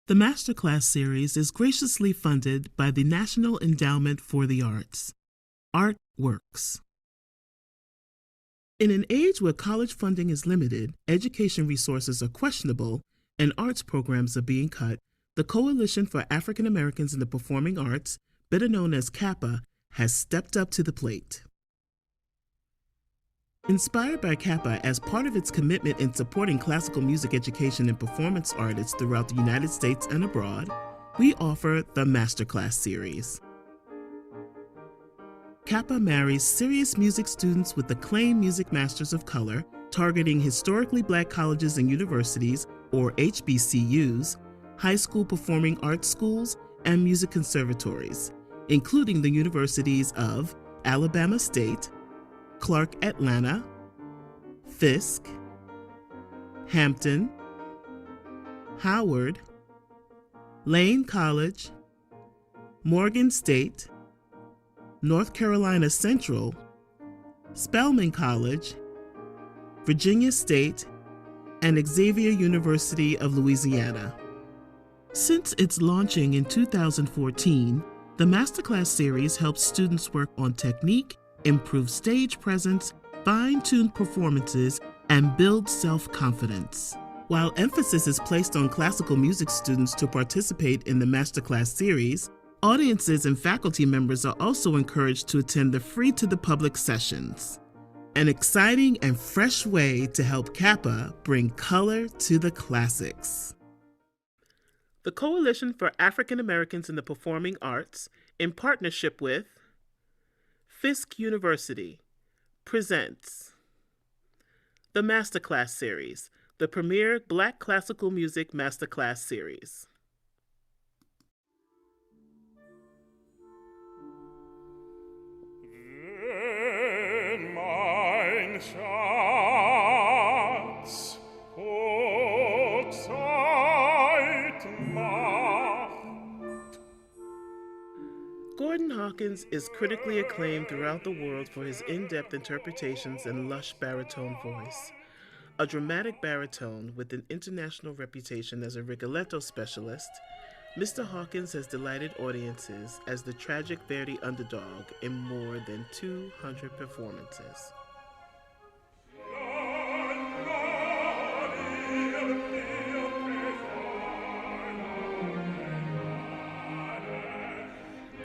The Masterclass series is graciously funded by the National Endowment for the Arts. Art Works. In an age where college funding is limited, education resources are questionable, and arts programs are being cut, the Coalition for African Americans in the Performing Arts, better known as CAAPA, has stepped up to the plate. Inspired by CAAPA as part of its commitment in supporting classical music education and performance artists throughout the United States and abroad, we offer the Masterclass series. CAAPA marries serious music students with acclaimed music masters of color, targeting historically Black colleges and universities, or HBCUs, high school performing arts schools, and music conservatories, including the universities of Alabama State, Clark Atlanta, Fisk, Hampton, Howard, Lane College, Morgan State, North Carolina Central, Spelman College, Virginia State, and Xavier University of Louisiana. Since its launching in 2014, the Masterclass series helps students work on technique, improve stage presence, fine-tune performances, and build self-confidence. While emphasis is placed on classical music students to participate in the Masterclass series, audiences and faculty members are also encouraged to attend the free-to-the-public sessions, an exciting and fresh way to help CAAPA bring color to the classics. The Coalition for African Americans in the Performing Arts, in partnership with Fisk University, presents the Masterclass series, the premier Black classical music Masterclass series. Gordon Hawkins is critically acclaimed throughout the world for his in-depth interpretations and lush baritone voice. A dramatic baritone with an international reputation as a Rigoletto specialist, Mr. Hawkins has delighted audiences as the tragic Verdi underdog in more than 200 performances.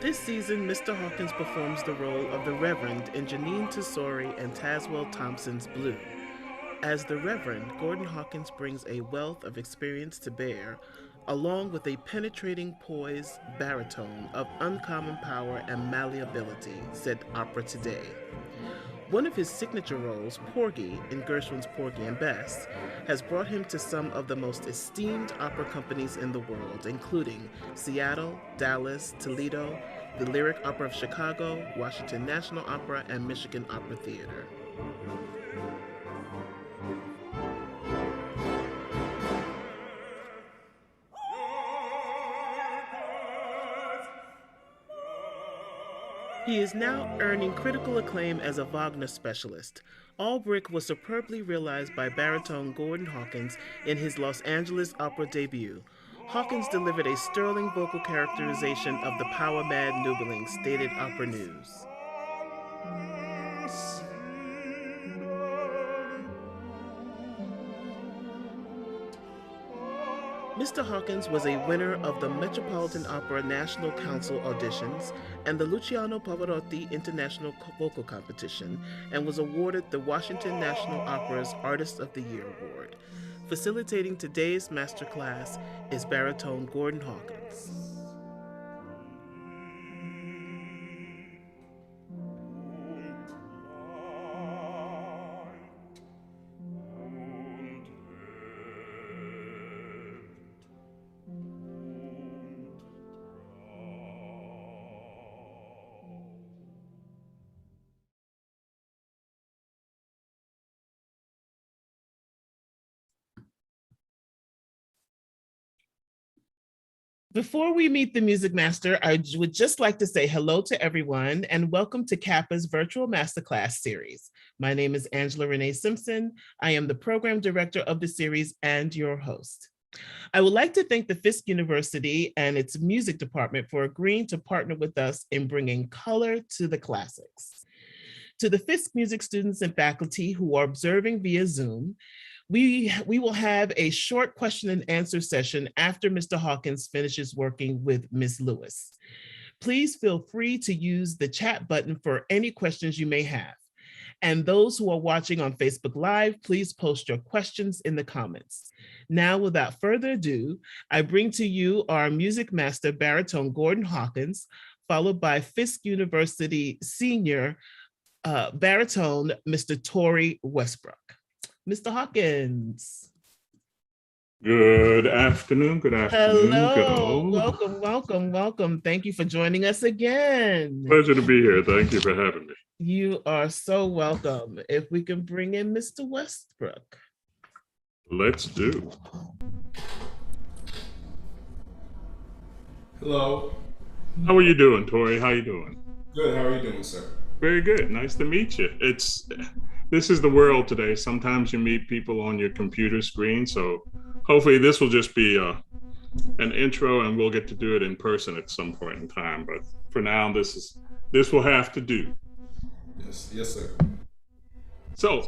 This season, Mr. Hawkins performs the role of the Reverend in Janine Tesori and Tazewell Thompson's Blue. As the Reverend, Gordon Hawkins brings a wealth of experience to bear, along with a penetrating poised baritone of uncommon power and malleability, said Opera Today. One of his signature roles, Porgy, in Gershwin's Porgy and Bess, has brought him to some of the most esteemed opera companies in the world, including Seattle, Dallas, Toledo, the Lyric Opera of Chicago, Washington National Opera, and Michigan Opera Theater. He is now earning critical acclaim as a Wagner specialist. All Brick was superbly realized by baritone Gordon Hawkins in his Los Angeles opera debut. Hawkins delivered a sterling vocal characterization of the power-mad Nubiling, stated Opera News. Mr. Hawkins was a winner of the Metropolitan Opera National Council auditions and the Luciano Pavarotti International Vocal Competition, and was awarded the Washington National Opera's Artist of the Year Award. Facilitating today's masterclass is baritone Gordon Hawkins. Before we meet the music master, I would just like to say hello to everyone and welcome to CAAPA's virtual masterclass series. My name is Angela Renée Simpson. I am the program director of the series and your host. I would like to thank the Fisk University and its music department for agreeing to partner with us in bringing color to the classics. To the Fisk music students and faculty who are observing via Zoom, we will have a short question and answer session after Mr. Hawkins finishes working with Ms. Lewis. Please feel free to use the chat button for any questions you may have. And those who are watching on Facebook Live, please post your questions in the comments. Now, without further ado, I bring to you our music master, baritone Gordon Hawkins, followed by Fisk University senior baritone, Mr. Tory Westbrook. Mr. Hawkins. Good afternoon. Hello. Welcome. Thank you for joining us again. Pleasure to be here. Thank you for having me. You are so welcome. If we can bring in Mr. Westbrook. Let's do. Hello. How are you doing, Tory? How are you doing? Good. How are you doing, sir? Very good. Nice to meet you. This is the world today. Sometimes you meet people on your computer screen. So hopefully this will just be an intro and we'll get to do it in person at some point in time. But for now, this will have to do. Yes, sir. So,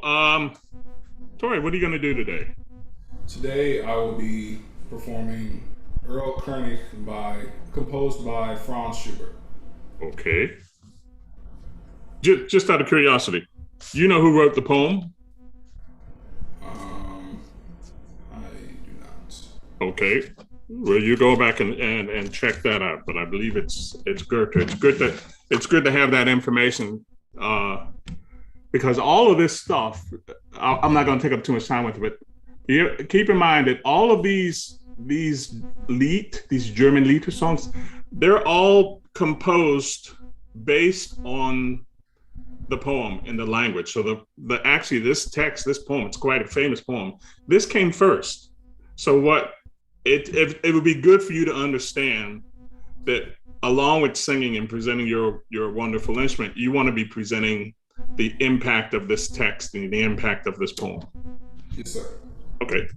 Tory, what are you going to do today? Today I will be performing Erlkönig composed by Franz Schubert. Okay. Just out of curiosity, you know who wrote the poem? I do not. Okay. Well, you go back and check that out. But I believe it's Goethe. It's good to have that information because all of this stuff. I'm not going to take up too much time with it, but keep in mind that all of these German Lieder songs, they're all composed based on the poem in the language. So actually this poem, it's quite a famous poem. This came first. So it would be good for you to understand that along with singing and presenting your wonderful instrument, you want to be presenting the impact of this text and the impact of this poem. Yes, sir. Okay.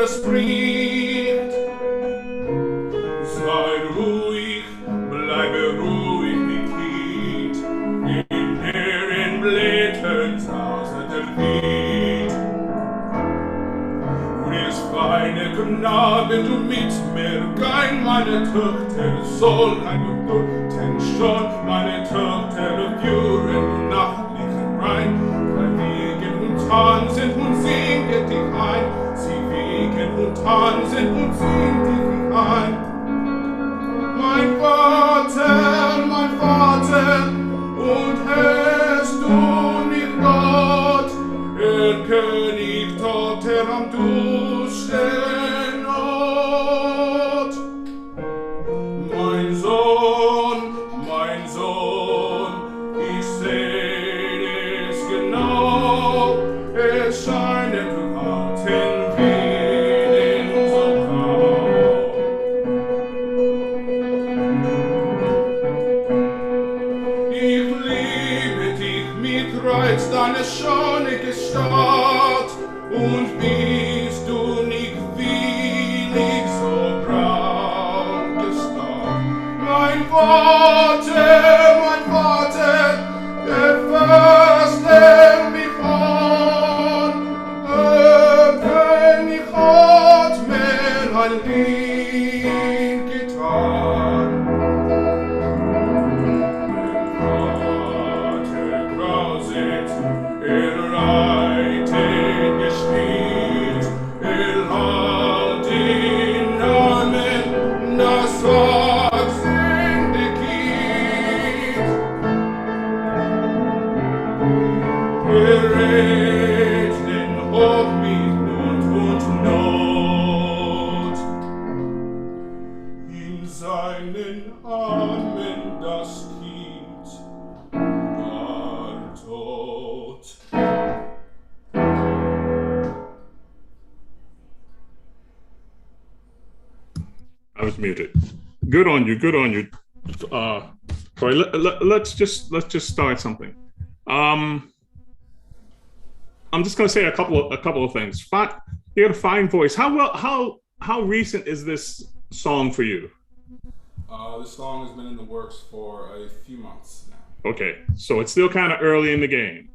Spring na, wenn du mit mir gein, meine Tochter soll ein Guten schon, meine Tochter führen nach liegen rein, weil wiegen und tanzen und singen dich ein, sie wiegen und tanzen und singen dich ein. Mein Vater, und hörst du mich Gott, Erlkönig, Tochter am Duschen Not. Mein Sohn, ich seh es genau, es scheint du harten Willen so grau. Ich liebe dich mit Reiz deine schöne Gestalt, und bist du nicht willig so braun gestarrt. Mein Vater, der Förster mich an, der König hat mir ein Lied getan. Mein Vater grauset, reitet gespielt, halt den Namen, das wachsende Kind. Rät den Hof mit Not und Not. In seinen Armen das Kind, gar tot. I was muted. Good on you. Tory, let's just start something. I'm just going to say a couple of things. You got a fine voice. How recent is this song for you? This song has been in the works for a few months now. Okay, so it's still kind of early in the game.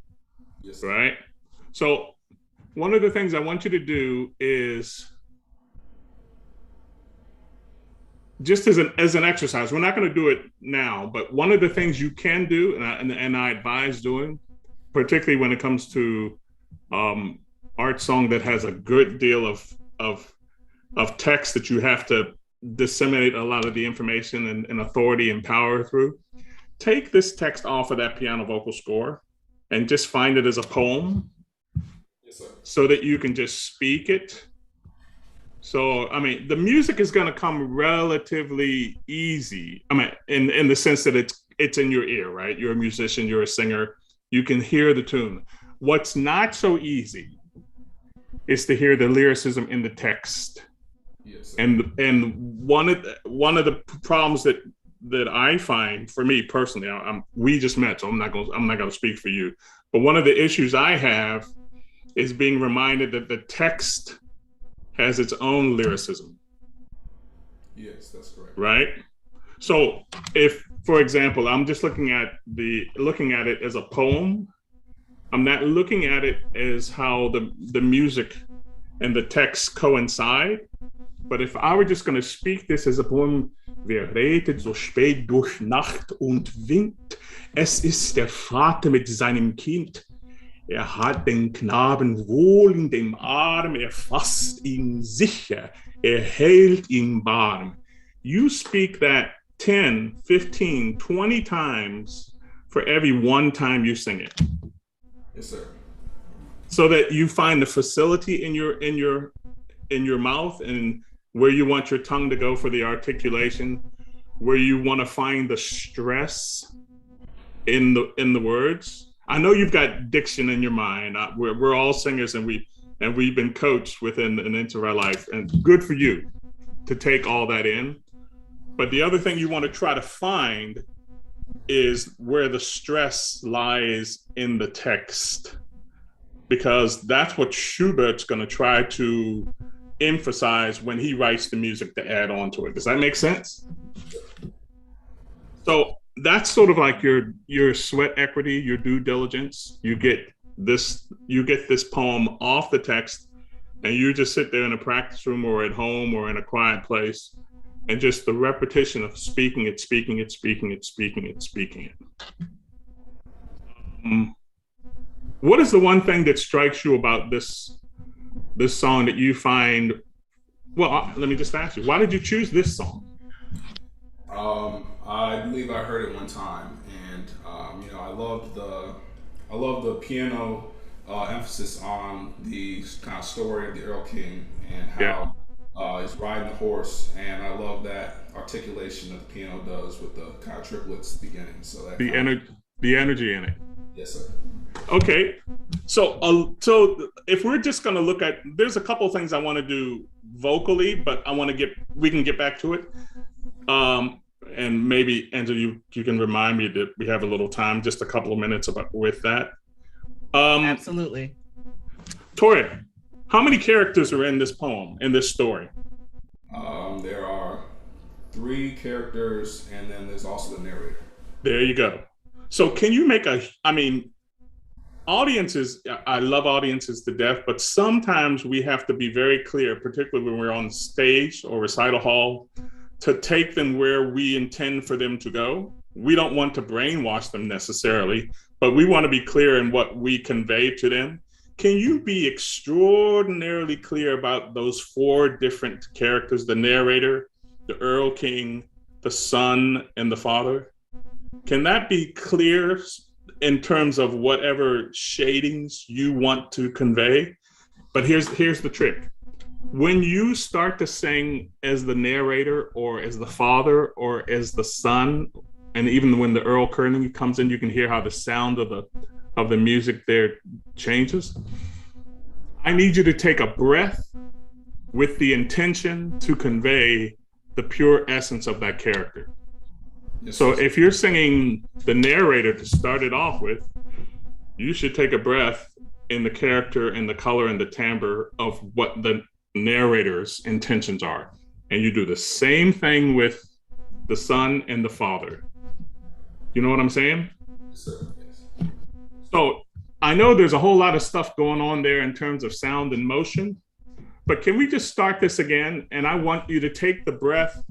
Yes, sir. Right? So one of the things I want you to do is, just as an exercise, we're not going to do it now, but one of the things you can do, and I advise doing, particularly when it comes to art song that has a good deal of text that you have to disseminate a lot of the information and authority and power through, take this text off of that piano vocal score and just find it as a poem. Yes, sir. So that you can just speak it. So, I mean, the music is going to come relatively easy. I mean, in the sense that it's in your ear, right? You're a musician, you're a singer, you can hear the tune. What's not so easy is to hear the lyricism in the text. Yes, sir. And one of the problems that I find, for me personally, we just met, so I'm not going to speak for you. But one of the issues I have is being reminded that the text has its own lyricism. Yes, that's correct. Right? So if, for example, I'm just looking at it as a poem, I'm not looking at it as how the music and the text coincide. But if I were just going to speak this as a poem, wer redet so spät durch Nacht und Wind? Es ist der Vater mit seinem Kind. Hat den Knaben wohl in dem Arm, fasst ihn sicher, hält ihn warm. You speak that 10, 15, 20 times for every one time you sing it. Yes, sir. So that you find the facility in your mouth and where you want your tongue to go for the articulation, where you want to find the stress in the words. I know you've got diction in your mind. We're all singers, and we've been coached within an inch of our life, and good for you to take all that in. But the other thing you want to try to find is where the stress lies in the text, because that's what Schubert's going to try to emphasize when he writes the music to add on to it. Does that make sense? So that's sort of like your sweat equity, your due diligence. You get this poem off the text and you just sit there in a practice room or at home or in a quiet place, and just the repetition of speaking it. What is the one thing that strikes you about this song that you find? Well, let me just ask you, why did you choose this song? I believe I heard it one time, and I love the piano emphasis on the kind of story of the Erlkönig and how he's riding the horse, and I love that articulation that the piano does with the kind of triplets beginning. So that the energy in it. Yes, sir. Okay, so if we're just going to look at, there's a couple things I want to do vocally, but we can get back to it. And maybe, Angela, you can remind me that we have a little time, just a couple of minutes with that. Absolutely. Tory, how many characters are in this poem, in this story? There are 3 characters, and then there's also the narrator. There you go. So can you make audiences, I love audiences to death, but sometimes we have to be very clear, particularly when we're on stage or recital hall, to take them where we intend for them to go. We don't want to brainwash them necessarily, but we want to be clear in what we convey to them. Can you be extraordinarily clear about those 4 different characters, the narrator, the Erlkönig, the son, and the father? Can that be clear in terms of whatever shadings you want to convey? But here's the trick. When you start to sing as the narrator or as the father or as the son, and even when the Erlkönig comes in, you can hear how the sound of the music there changes. I need you to take a breath with the intention to convey the pure essence of that character. So if you're singing the narrator to start it off with, you should take a breath in the character and the color and the timbre of what the narrator's intentions are. And you do the same thing with the son and the father. You know what I'm saying? Yes. So I know there's a whole lot of stuff going on there in terms of sound and motion, but can we just start this again? And I want you to take the breath,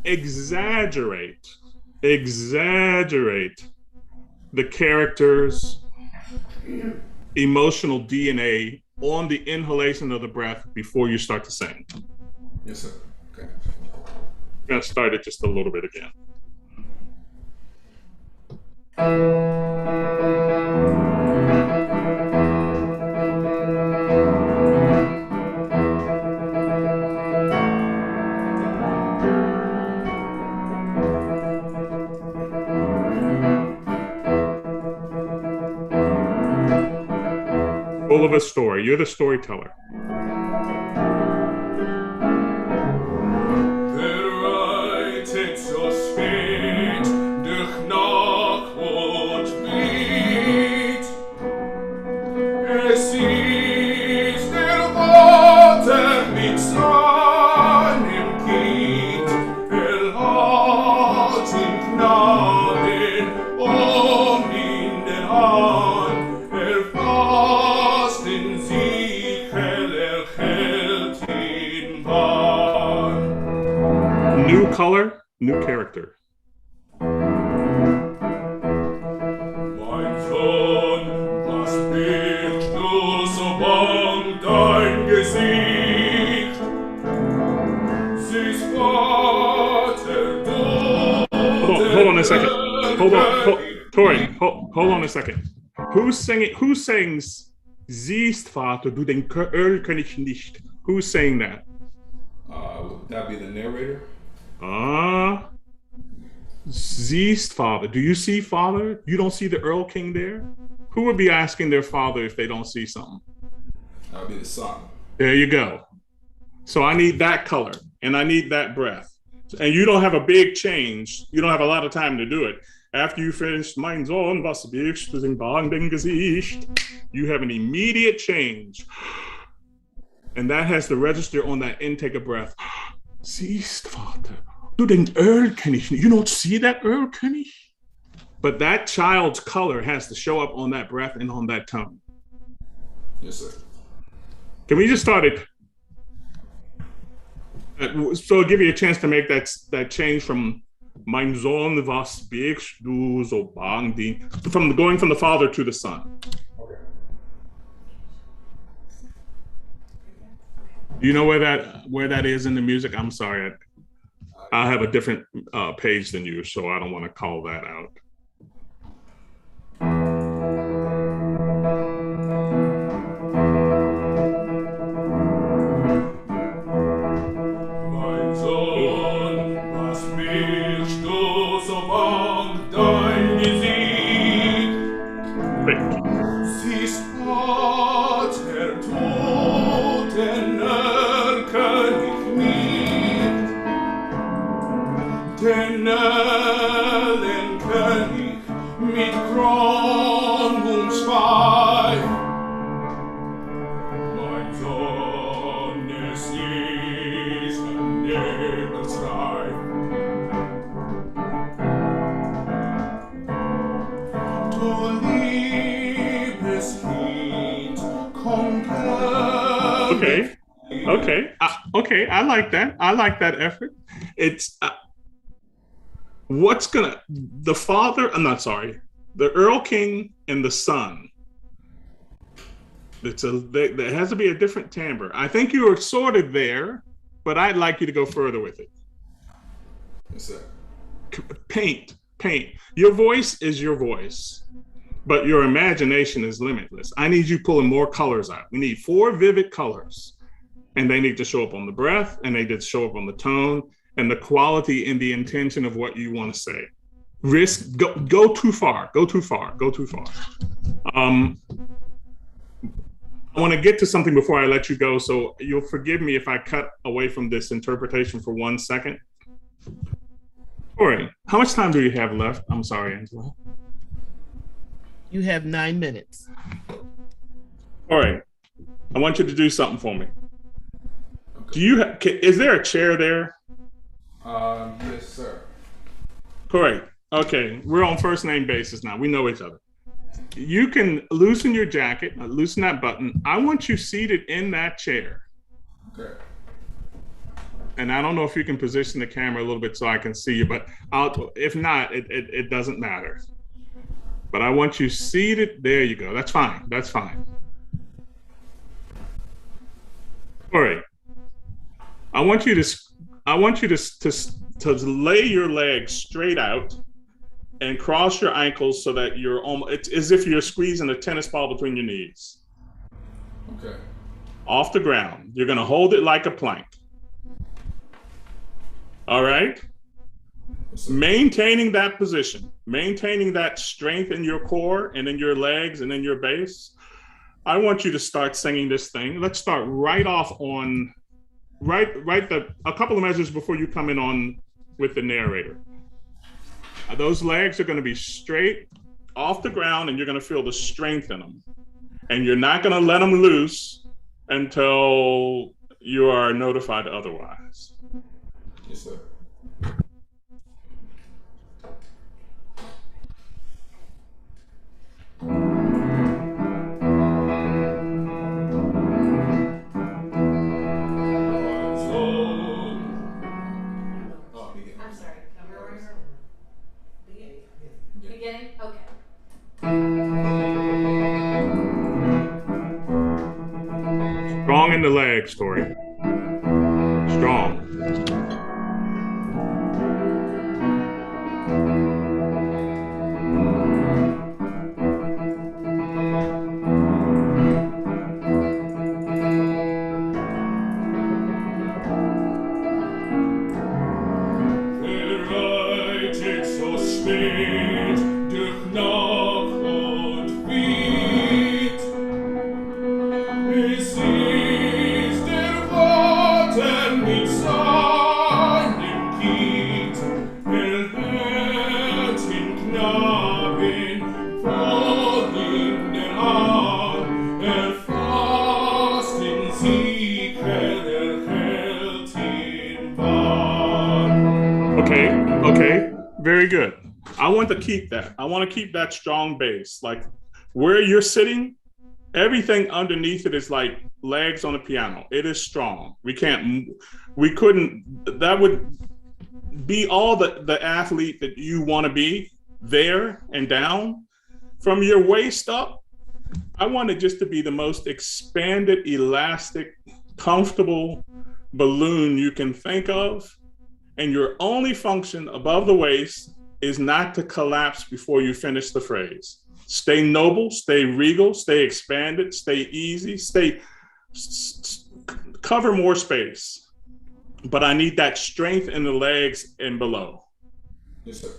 exaggerate the character's emotional DNA on the inhalation of the breath before you start to sing. Yes, sir. Okay. I'm gonna start it just a little bit again. Full of a story. You're the storyteller. New color, new character. Mein Sohn, was bist du so bang dein Gesicht? Süß Vater, du. Hold on a second. Hold on, Tory. Hold on a second. Who's singing? Who sings "Siehst, Vater, du den Erlkönig nicht"? Who's saying that? Would that be the narrator? Siehst, Father. Do you see Father? You don't see the Erlkönig there? Who would be asking their father if they don't see something? That would be the son. There you go. So I need that color and I need that breath. And you don't have a big change. You don't have a lot of time to do it. After you finish, mein Sohn, was bist du den Bang den Gesicht? You have an immediate change. And that has to register on that intake of breath. Siehst, Vater, du den Erlkönig. You don't see that Erlkönig? But that child's color has to show up on that breath and on that tone. Yes, sir. Can we just start it? So I'll give you a chance to make that change from Mein Sohn, was bist du so bang die, from going from the father to the son. Okay. Do you know where that is in the music? I'm sorry, I have a different page than you, so I don't want to call that out. Den Erlkönig mit Kron und Schweif. Mein Sohn, es ist ein Nebelstreif. Du liebes Kind, komm her. Okay, I like that. I like that effort. It's the father, I'm not sorry, the Earl King and the son. There has to be a different timbre. I think you were sort of there, but I'd like you to go further with it. Yes, sir. Paint. Your voice is your voice, but your imagination is limitless. I need you pulling more colors out. We need 4 vivid colors, and they need to show up on the breath, and they need to show up on the tone, and the quality and the intention of what you want to say. Go too far. I want to get to something before I let you go, so you'll forgive me if I cut away from this interpretation for 1 second. Tory, how much time do you have left? I'm sorry, Angela. You have 9 minutes. All right, I want you to do something for me. Is there a chair there? Yes, sir. Correct. Okay, we're on first name basis now. We know each other. You can loosen your jacket, loosen that button. I want you seated in that chair. Okay. And I don't know if you can position the camera a little bit so I can see you, but if not, it doesn't matter. But I want you seated. There you go. That's fine. All right. I want you to lay your legs straight out and cross your ankles so that it's as if you're squeezing a tennis ball between your knees. Okay. Off the ground. You're going to hold it like a plank. All right? Maintaining that position, maintaining that strength in your core and in your legs and in your base. I want you to start singing this thing. Let's start right off on a couple of measures before you come in on with the narrator. Those legs are going to be straight off the ground, and you're going to feel the strength in them. And you're not going to let them loose until you are notified otherwise. Yes, sir. Beginning? Okay. Strong in the legs, Tory. Strong. Okay, very good. I want to keep that. I want to keep that strong base. Like where you're sitting, Everything underneath it is like legs on a piano. It is strong. That would be all the athlete that you want to be there and down. From your waist up, I want it just to be the most expanded, elastic, comfortable balloon you can think of. And your only function above the waist is not to collapse before you finish the phrase. Stay noble, stay regal, stay expanded, stay easy, cover more space. But I need that strength in the legs and below. Yes, sir.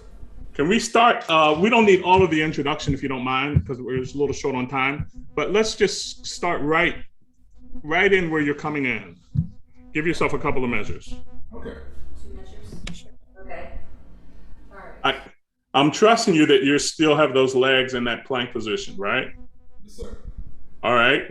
Can we start? We don't need all of the introduction if you don't mind, because we're just a little short on time. But let's just start right in where you're coming in. Give yourself a couple of measures. Okay. 2 measures. Okay. All right. I'm trusting you that you still have those legs in that plank position, right? Yes, sir. All right.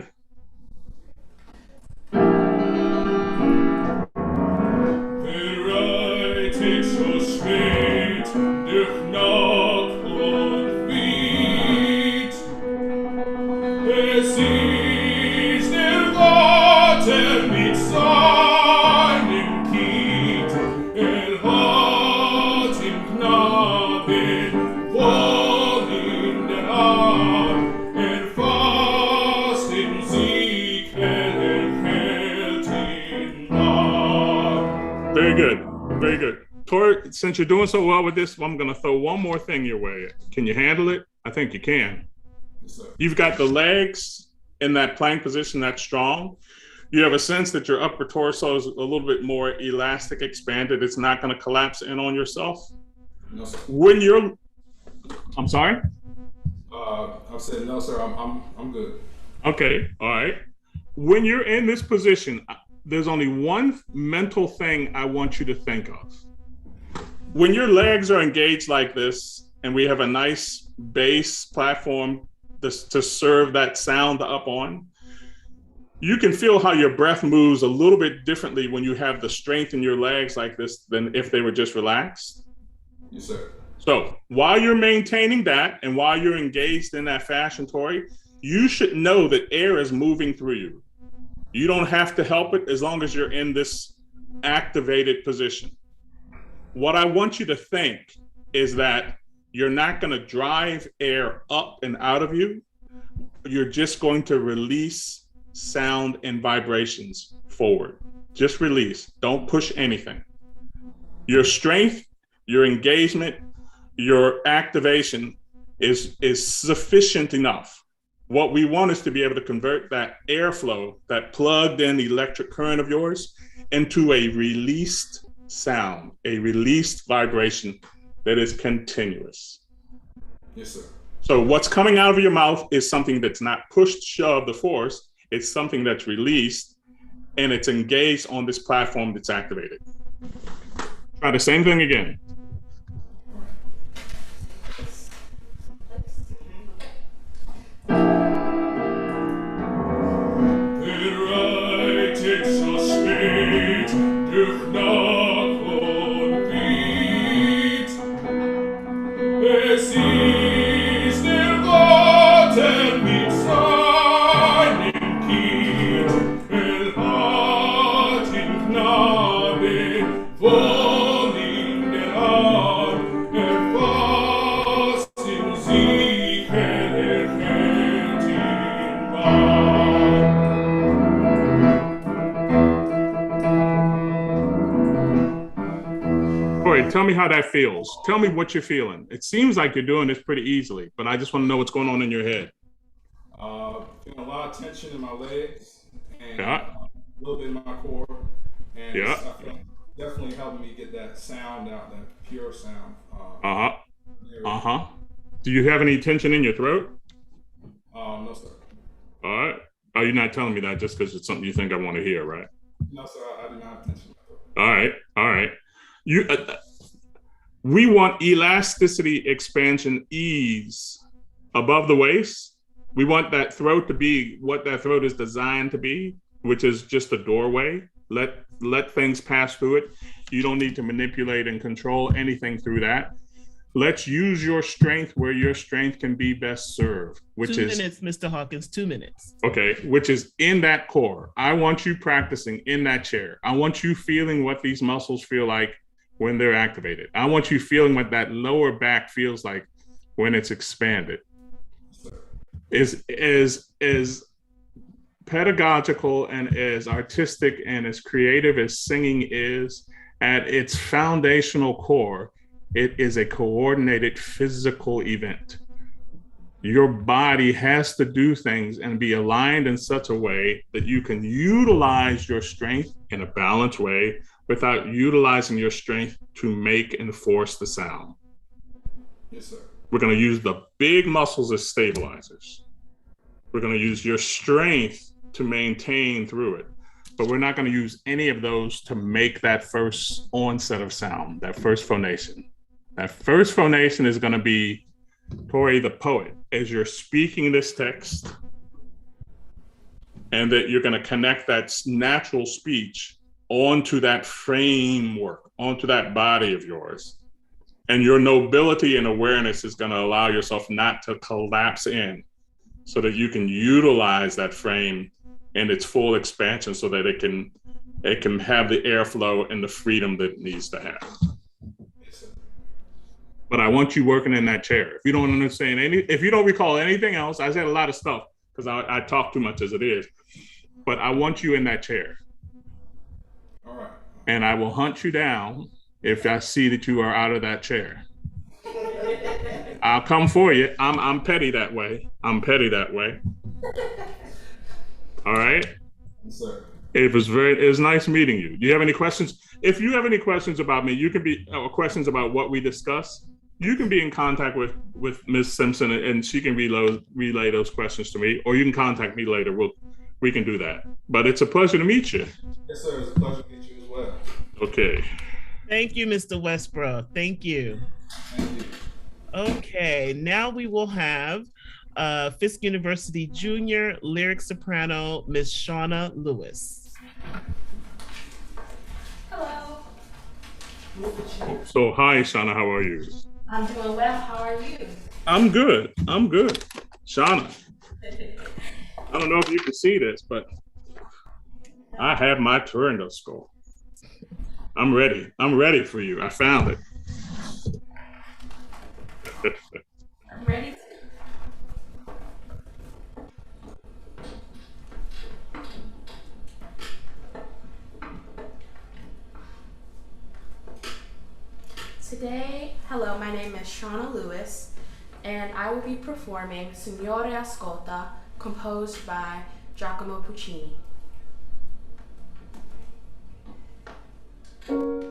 Very good. Tory, since you're doing so well with this, I'm going to throw one more thing your way. Can you handle it? I think you can. Yes, sir. You've got the legs in that plank position that's strong. You have a sense that your upper torso is a little bit more elastic, expanded. It's not going to collapse in on yourself. No, sir. I'm sorry? I said no, sir. I'm good. Okay. All right. When you're in this position, there's only one mental thing I want you to think of. When your legs are engaged like this, and we have a nice bass platform to serve that sound up on, you can feel how your breath moves a little bit differently when you have the strength in your legs like this than if they were just relaxed. Yes, sir. So while you're maintaining that and while you're engaged in that fashion, Tory, you should know that air is moving through you. You don't have to help it as long as you're in this activated position. What I want you to think is that you're not going to drive air up and out of you. You're just going to release sound and vibrations forward. Just release. Don't push anything. Your strength, your engagement, your activation is sufficient enough. What we want is to be able to convert that airflow, that plugged in electric current of yours, into a released sound, a released vibration that is continuous. Yes, sir. So what's coming out of your mouth is something that's not pushed, shoved, or forced. It's something that's released, and it's engaged on this platform that's activated. Try the same thing again. Tell me how that feels. Tell me what you're feeling. It seems like you're doing this pretty easily, but I just want to know what's going on in your head. Feeling a lot of tension in my legs and Yeah. a little bit in my core. And Yeah. I feel definitely helping me get that sound out, that pure sound. Do you have any tension in your throat? No, sir. All right. Are you not telling me that just because it's something you think I want to hear, right? No, sir. I do not have tension in my throat. All right. We want elasticity, expansion, ease above the waist. We want that throat to be what that throat is designed to be, which is just a doorway. Let things pass through it. You don't need to manipulate and control anything through that. let's use your strength where your strength can be best served, which 2 is minutes, Mr. Hawkins, 2 minutes. okay, which is in that core. I want you practicing in that chair. I want you feeling what these muscles feel like when they're activated. I want you feeling what that lower back feels like when it's expanded. Is pedagogical and as artistic and as creative as singing is, at its foundational core, it is a coordinated physical event. Your body has to do things and be aligned in such a way that you can utilize your strength in a balanced way without utilizing your strength to make and force the sound. Yes, sir. We're going to use the big muscles as stabilizers. We're going to use your strength to maintain through it. But we're not going to use any of those to make that first onset of sound, that first phonation. That first phonation is going to be Tory the poet, as you're speaking this text, and that you're going to connect that natural speech onto that framework, onto that body of yours. And your nobility and awareness is going to allow yourself not to collapse in, so that you can utilize that frame in its full expansion so that it can have the airflow and the freedom that it needs to have. But I want you working in that chair. If you don't understand if you don't recall anything else, I said a lot of stuff because I talk too much as it is, but I want you in that chair. All right. And I will hunt you down if I see that you are out of that chair. I'll come for you. I'm petty that way. I'm petty that way. All right. Yes, sir. It was nice meeting you. Do you have any questions? If you have any questions about me, you can be questions about what we discussed. You can be in contact with Ms. Simpson, and she can relay those questions to me, or you can contact me later. We can do that. But it's a pleasure to meet you. Yes, sir. It's a pleasure to meet you as well. Okay. Thank you, Mr. Westbrook. Thank you. Thank you. Okay, now we will have Fisk University Junior lyric soprano, Miss Shawna Lewis. Hello. So hi, Shawna, how are you? I'm doing well. How are you? I'm good. Shawna, I don't know if you can see this, but I have my Turandot score. I'm ready. I'm ready for you. I found it. I'm ready to. Today, hello, my name is Shawna Lewis, and I will be performing Signore Ascolta, composed by Giacomo Puccini. Signore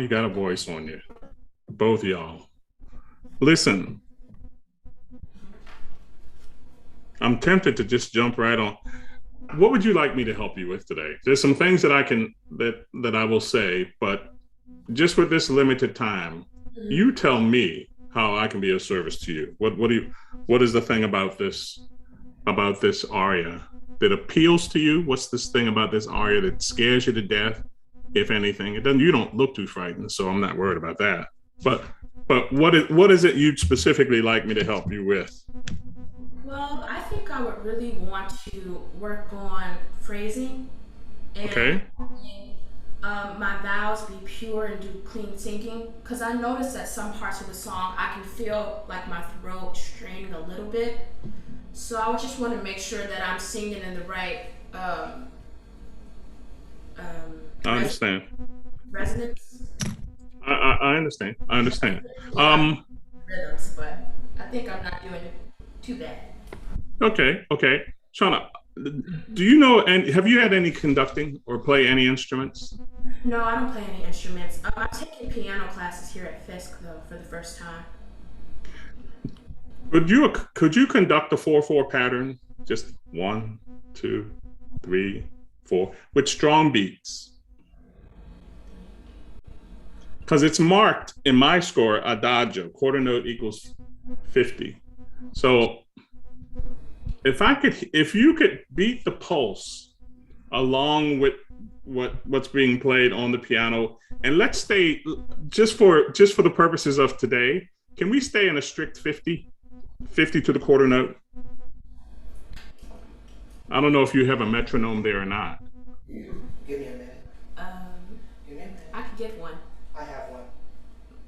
you got a voice on you. Both of y'all. Listen, I'm tempted to just jump right on. What would you like me to help you with today? There's some things that that I will say, but just with this limited time, you tell me how I can be of service to you. What is the thing about this aria that appeals to you? What's this thing about this aria that scares you to death, if anything? You don't look too frightened, so I'm not worried about that. But what is it you'd specifically like me to help you with? Well, I think I would really want to work on phrasing and Okay. My vowels be pure and do clean singing, because I noticed that some parts of the song I can feel like my throat straining a little bit. So I would just want to make sure that I'm singing in the right I understand. resonance. I understand. Rhythms, but I think I'm not doing too bad. Okay. Shawna, do you know, and have you had any conducting or play any instruments? No, I don't play any instruments. I'm taking piano classes here at Fisk, though, for the first time. Could you conduct a 4/4 pattern? Just 1, 2, 3, 4, with strong beats. Because it's marked in my score, adagio, quarter note equals 50. So if you could beat the pulse along with what's being played on the piano, and let's stay just for the purposes of today, can we stay in a strict 50 to the quarter note? I don't know if you have a metronome there or not. Give me a minute. Give me a minute. I could get one. I have one.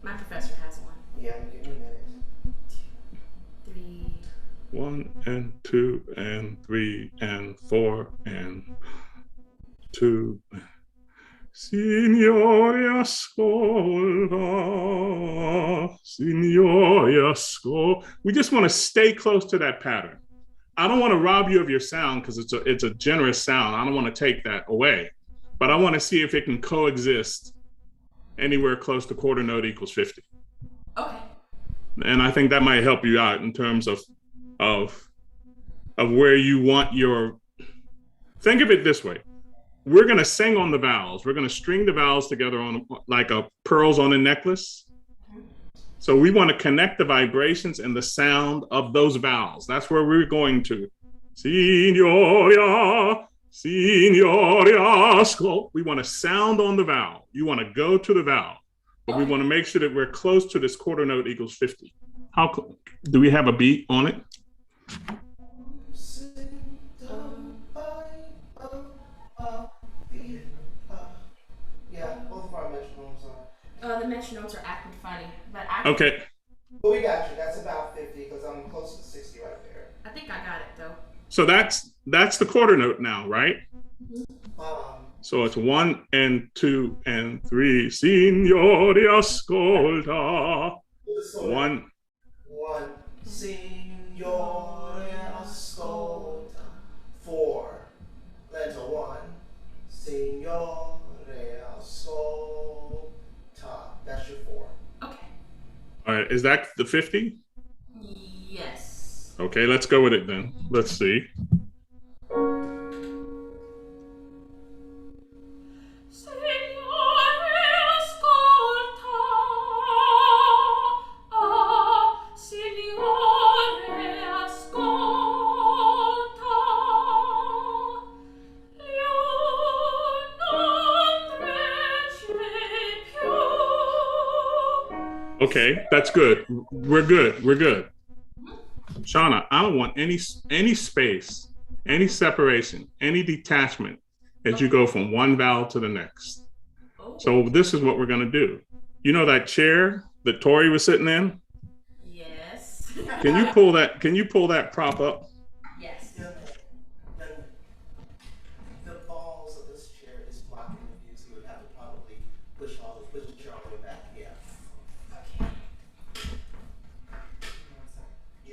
My professor has one. Yeah, give me a minute. 3. 1 and 2 and 3 and 4 and 2. Signore ascolta, Signore ascolta. We just want to stay close to that pattern. I don't want to rob you of your sound because it's a generous sound. I don't want to take that away, but I want to see if it can coexist anywhere close to quarter note equals 50. Okay. And I think that might help you out in terms of where you want your. Think of it this way. We're going to sing on the vowels. We're going to string the vowels together on like a pearls on a necklace. So we want to connect the vibrations and the sound of those vowels. That's where we're going to. Signore, Signore, ascolta. We want to sound on the vowel. You want to go to the vowel, but we want to make sure that we're close to this quarter note equals 50. Do we have a beat on it? Yeah, both of our metronomes are. The metronomes are acting funny, but Okay. But we got you. That's about 50 because I'm close to 60 right there. I think I got it though. So that's the quarter note now, right? So it's 1 and 2 and 3. Signore ascolta. 1. Signore ascolta. 4. Lento 1. Signore ascolta. That's your 4. Okay. All right. Is that the 50? Yes. Okay, let's go with it then. Let's see. Okay, that's good. We're good. Shawna, I don't want any space, any separation, any detachment as you go from one vowel to the next. So this is what we're going to do. You know that chair that Tory was sitting in? Yes. Can you pull that prop up? Yes. The balls of this chair is blocking the view, so you would have to probably push the chair all the way back. Yeah.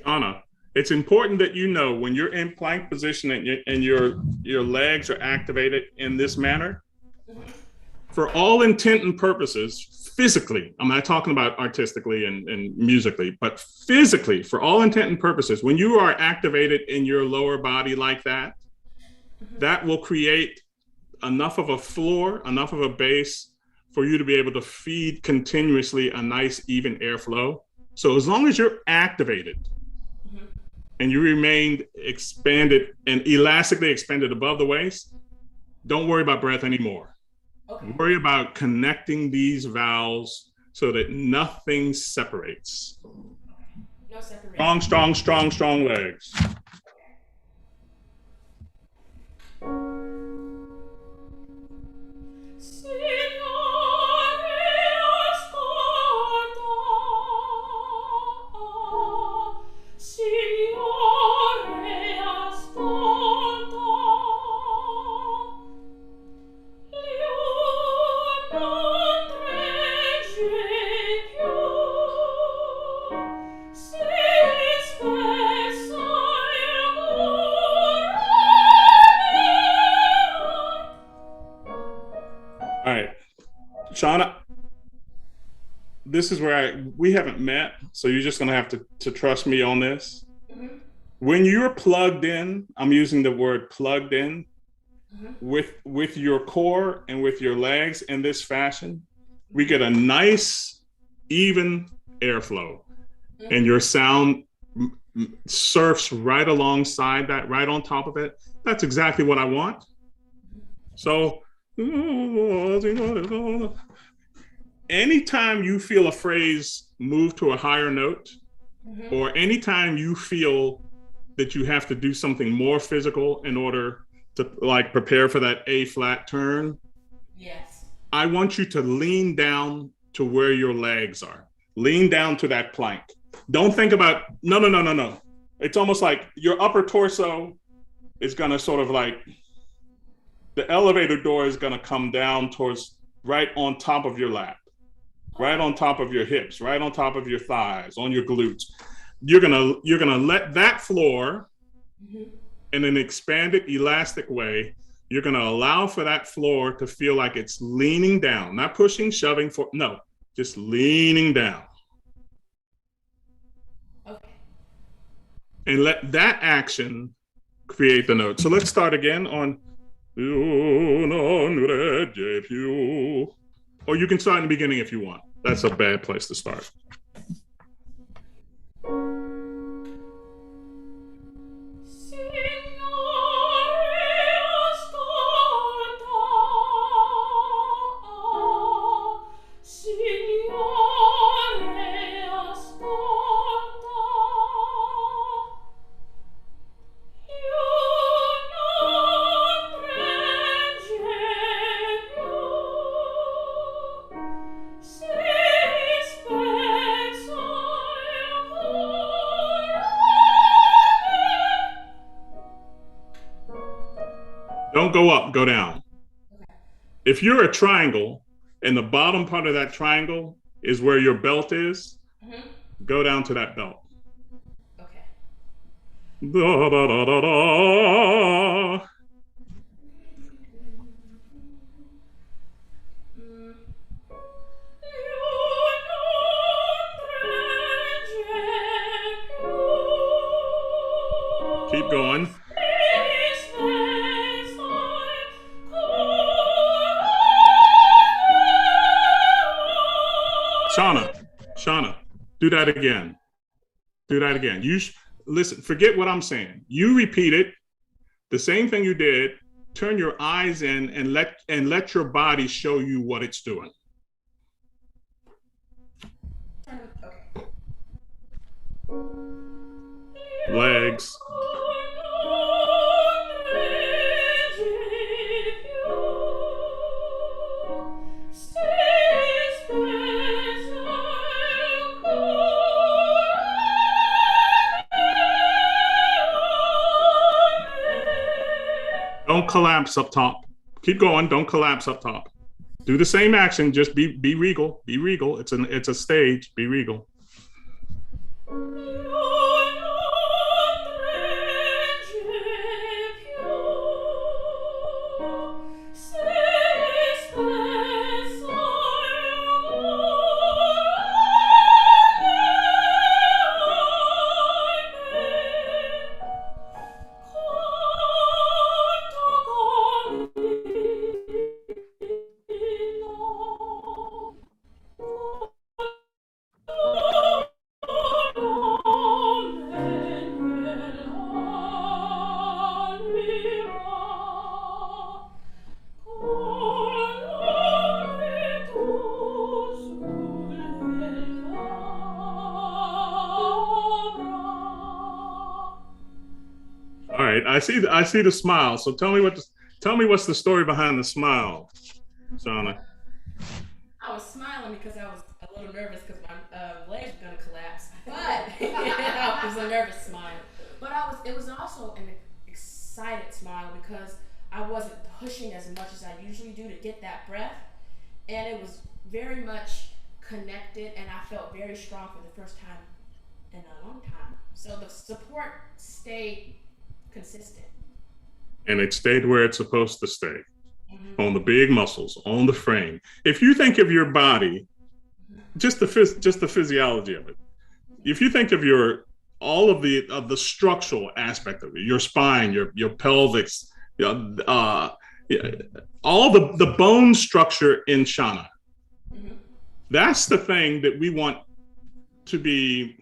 Shawna, it's important that you know when you're in plank position and your legs are activated in this manner, for all intent and purposes, physically, I'm not talking about artistically and musically, but physically, for all intent and purposes, when you are activated in your lower body like that, that will create enough of a floor, enough of a base for you to be able to feed continuously a nice, even airflow. So as long as you're activated and you remain expanded and elastically expanded above the waist, don't worry about breath anymore. Okay. Worry about connecting these vowels so that nothing separates. No separation. Strong legs. Shawna, this is where we haven't met, so you're just gonna have to trust me on this. Mm-hmm. When you're plugged in, I'm using the word plugged in, with your core and with your legs in this fashion, we get a nice, even airflow, and your sound surfs right alongside that, right on top of it. That's exactly what I want. So, anytime you feel a phrase move to a higher note, or anytime you feel that you have to do something more physical in order to like prepare for that A flat turn, yes, I want you to lean down to where your legs are. Lean down to that plank. Don't think about, no. It's almost like your upper torso is gonna sort of like, the elevator door is gonna come down towards right on top of your lap, right on top of your hips, right on top of your thighs, on your glutes. You're gonna let that floor in an expanded, elastic way. You're gonna allow for that floor to feel like it's leaning down, not pushing, shoving, no, just leaning down. Okay. And let that action create the note. So let's start again on, or you can start in the beginning if you want. That's a bad place to start. Don't go up, go down. Okay. If you're a triangle and the bottom part of that triangle is where your belt is, go down to that belt. Okay. Da, da, da, da, da. Keep going. Shawna, do that again. Do that again. Listen, forget what I'm saying. You repeat it, the same thing you did, turn your eyes in and let your body show you what it's doing. Okay. Legs. Don't collapse up top. Keep going. Don't collapse up top. Do the same action. Just be regal. Be regal. It's a stage. Be regal. right. I see the smile. So tell me what's the story behind the smile, Shawna. I was smiling because I was a little nervous because my legs were gonna collapse, but it was a nervous smile. But it was also an excited smile because I wasn't pushing as much as I usually do to get that breath, and it was very much connected, and I felt very strong for the first time in a long time. So the support stayed consistent. And it stayed where it's supposed to stay, on the big muscles, on the frame. If you think of your body, just the physiology of it, if you think of all of the structural aspect of it, your spine, your pelvis, all the bone structure in Shawna, that's the thing that we want to be.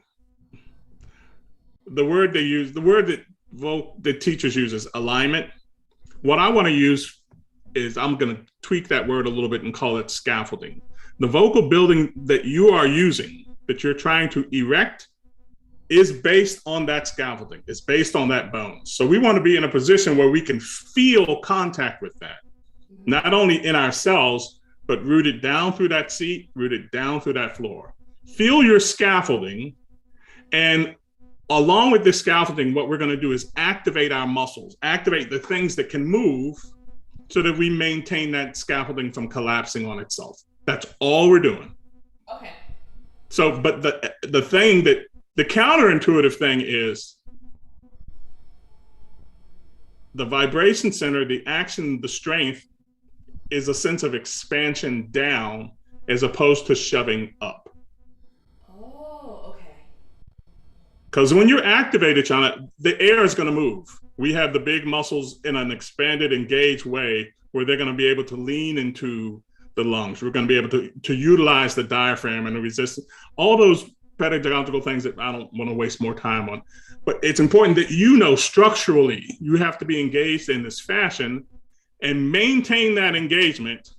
The word they use, the word that teachers use is alignment. What I want to use is, I'm going to tweak that word a little bit and call it scaffolding. The vocal building that you are using, that you're trying to erect, is based on that scaffolding. It's based on that bone. So we want to be in a position where we can feel contact with that, not only in ourselves, but rooted down through that seat, rooted down through that floor. Feel your scaffolding, and along with this scaffolding, what we're going to do is activate our muscles, activate the things that can move, so that we maintain that scaffolding from collapsing on itself. That's all we're doing. Okay. So, but the thing that, the counterintuitive thing is, the vibration center, the action, the strength is a sense of expansion down as opposed to shoving up. Oh, okay. Because when you're activated, Shawna, the air is going to move. We have the big muscles in an expanded, engaged way where they're going to be able to lean into the lungs. We're going to be able to utilize the diaphragm and the resistance, all those pedagogical things that I don't want to waste more time on. But it's important that structurally, you have to be engaged in this fashion and maintain that engagement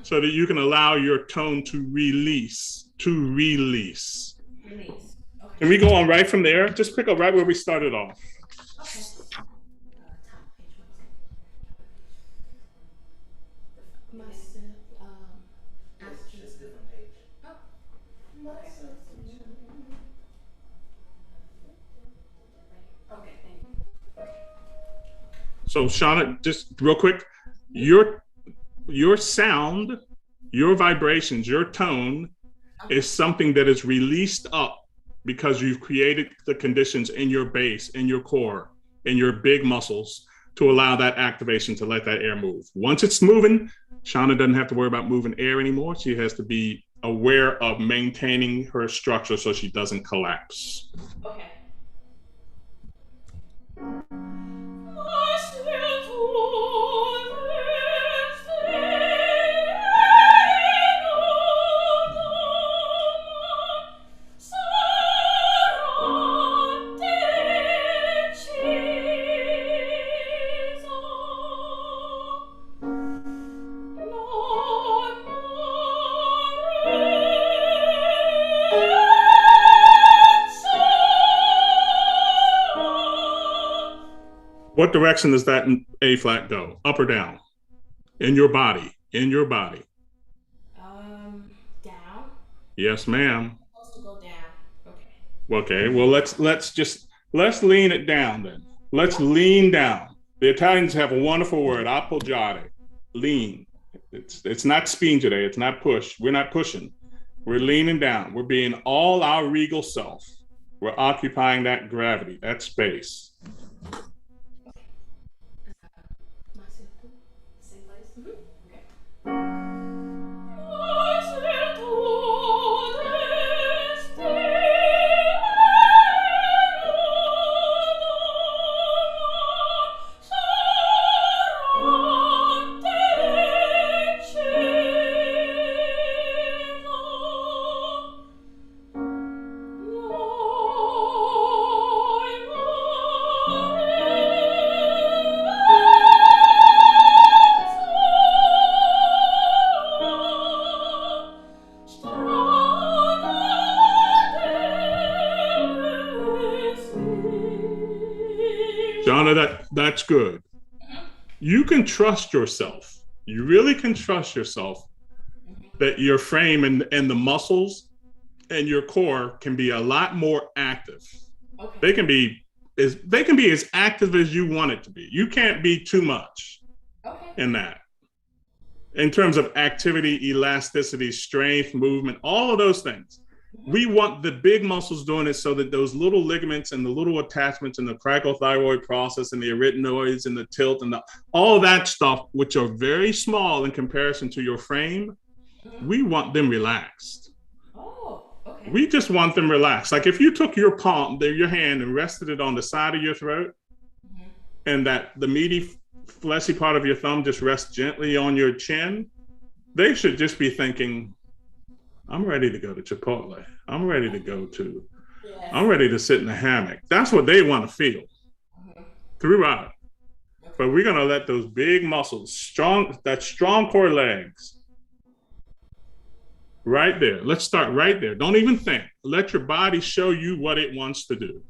so that you can allow your tone to release. Release. Okay. Can we go on right from there? Just pick up right where we started off. Okay. Just a different page. Okay, thank you. So Shawna, just real quick, your sound, your vibrations, your tone is something that is released up because you've created the conditions in your base, in your core, in your big muscles to allow that activation to let that air move. Once it's moving, Shawna doesn't have to worry about moving air anymore. She has to be aware of maintaining her structure so she doesn't collapse. Okay. What direction does that A flat go? Up or down? In your body. Down. Yes, ma'am. Supposed to go down. Okay. Okay, well, let's lean it down then. Let's lean down. The Italians have a wonderful word, appoggiare, lean. It's not spingere, it's not push. We're not pushing. We're leaning down. We're being all our regal self. We're occupying that gravity, that space. Same place? Okay. Shauna, that's good. You can trust yourself. You really can trust yourself that your frame and the muscles and your core can be a lot more active. Okay. They can be as active as you want it to be. You can't be too much in that. In terms of activity, elasticity, strength, movement, all of those things. We want the big muscles doing it so that those little ligaments and the little attachments and the cricothyroid process and the arytenoids and the tilt and all that stuff, which are very small in comparison to your frame, we want them relaxed. Oh, okay. We just want them relaxed. Like if you took your palm, your hand, and rested it on the side of your throat, and that the meaty, fleshy part of your thumb just rests gently on your chin, they should just be thinking, I'm ready to go to Chipotle. I'm ready to sit in the hammock. That's what they want to feel throughout. But we're going to let those big muscles, strong core legs, right there. Let's start right there. Don't even think. Let your body show you what it wants to do.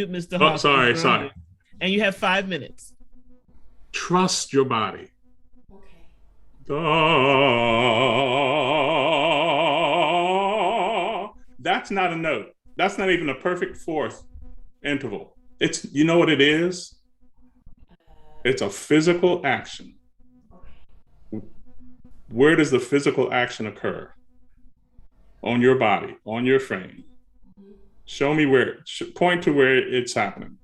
Mr. Hawkins. Sorry. And you have 5 minutes. Trust your body. Okay. That's not a note. That's not even a perfect fourth interval. It's, you know what it is? It's a physical action. Where does the physical action occur? On your body, on your frame. Show me where, point to where it's happening.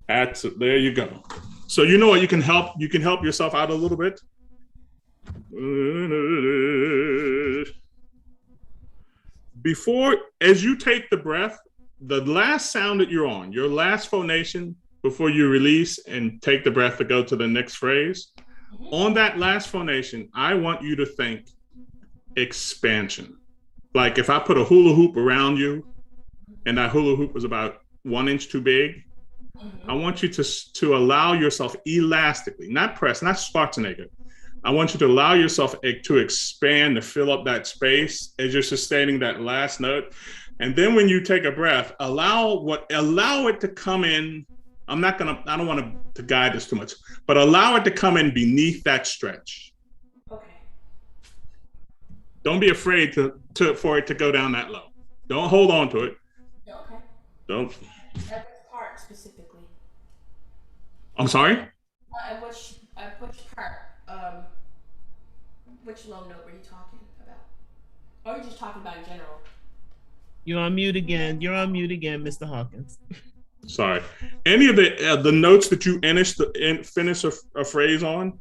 There you go. So you know what, you can help yourself out a little bit. Before, as you take the breath, the last sound that you're on, your last phonation before you release and take the breath to go to the next phrase, on that last phonation, I want you to think expansion. Like if I put a hula hoop around you, and that hula hoop was about 1 inch too big, I want you to allow yourself elastically, not press, not Schwarzenegger. I want you to allow yourself to expand, to fill up that space as you're sustaining that last note. And then when you take a breath, allow it to come in. I don't want to guide this too much, but allow it to come in beneath that stretch. Okay. Don't be afraid for it to go down that low. Don't hold on to it. Okay. Don't. At which part specifically? I'm sorry? At which part? Which low note were you talking about? Or are you just talking about in general? You're on mute again, Mr. Hawkins. Sorry. Any of the notes that you finish a phrase on,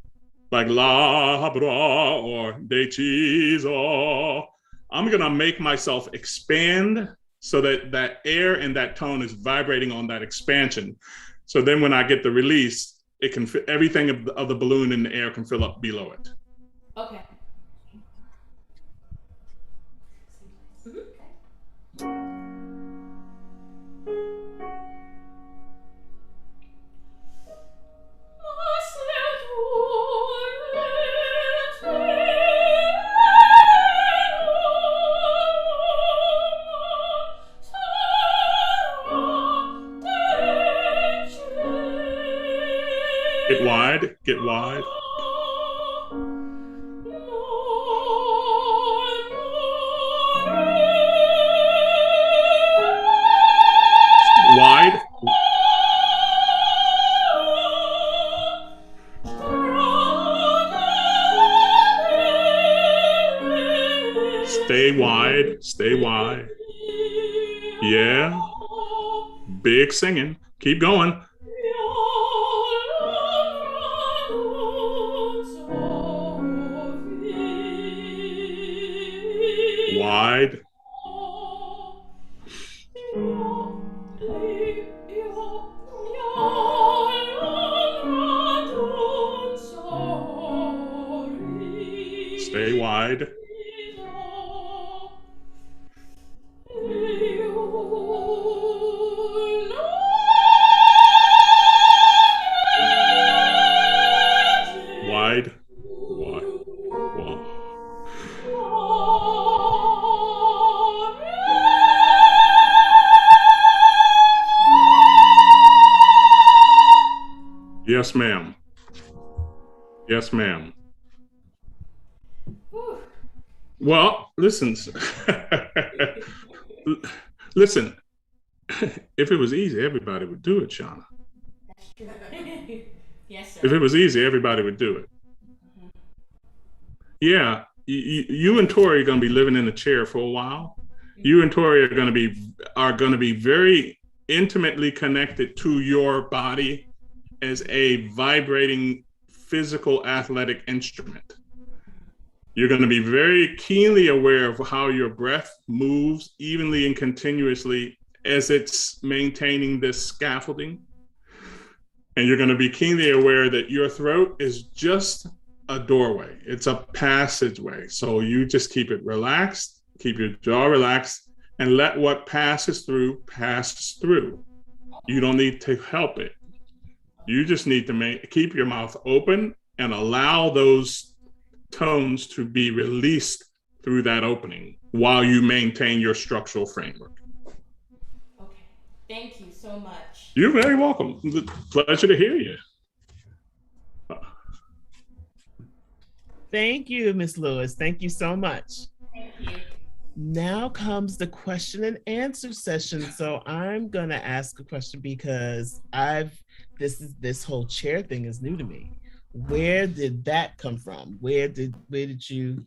like la bra or deciso, I'm gonna make myself expand so that that air and that tone is vibrating on that expansion. So then when I get the release, it can fit, everything of the balloon in the air can fill up below it. Okay. Get wide. Wide. Stay wide. Yeah. Big singing. Keep going. Wide. Stay wide. Wide. Wide. Wide. Yes, ma'am. Yes, ma'am. Well, listen. Listen. If it was easy, everybody would do it, Shawna. That's true. Yes, sir. If it was easy, everybody would do it. Yeah, you and Tory are going to be living in a chair for a while. You and Tory are going to be very intimately connected to your body as a vibrating physical athletic instrument. You're going to be very keenly aware of how your breath moves evenly and continuously as it's maintaining this scaffolding. And you're going to be keenly aware that your throat is just a doorway. It's a passageway. So you just keep it relaxed, keep your jaw relaxed, and let what passes through pass through. You don't need to help it. You just need to keep your mouth open and allow those tones to be released through that opening while you maintain your structural framework. Okay. Thank you so much. You're very welcome. Pleasure to hear you. Thank you, Miss Lewis. Thank you so much. Thank you. Now comes the question and answer session. So I'm gonna ask a question because this whole chair thing is new to me. Where did that come from? Where did you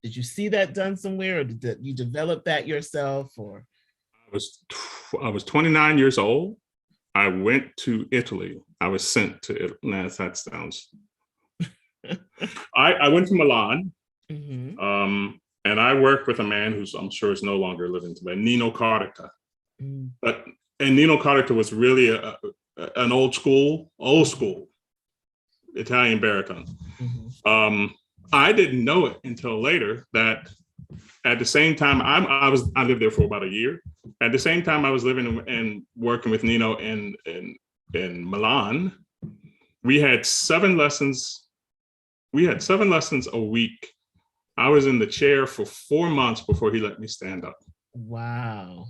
see that done somewhere, or did you develop that yourself? Or I was 29 years old. I went to Italy. I was sent to Italy. Nah, that sounds. I went to Milan, and I worked with a man who's, I'm sure, is no longer living today, Nino Carta. And Nino Carta was really an old school Italian baritone. I didn't know it until later that at the same time I lived there for about a year. At the same time I was living and working with Nino in Milan, we had 7 lessons. We had 7 lessons a week. I was in the chair for 4 months before he let me stand up. Wow.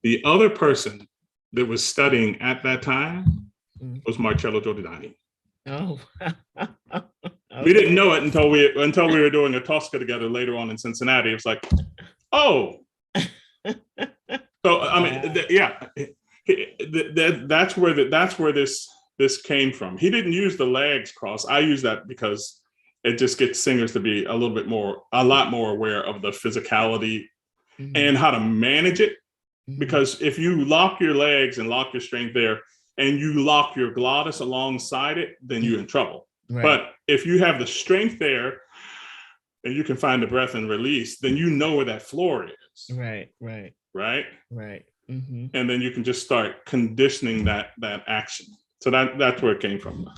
The other person that was studying at that time was Marcello Giordani. Oh. Okay. We didn't know it until we were doing a Tosca together later on in Cincinnati. It was like, oh. So I mean, that's where this came from. He didn't use the legs cross. I use that because it just gets singers to be a lot more aware of the physicality and how to manage it. Because if you lock your legs and lock your strength there and you lock your glottis alongside it, then you're in trouble. Right. But if you have the strength there and you can find the breath and release, then you know where that floor is. Right. And then you can just start conditioning that action. So that's where it came from.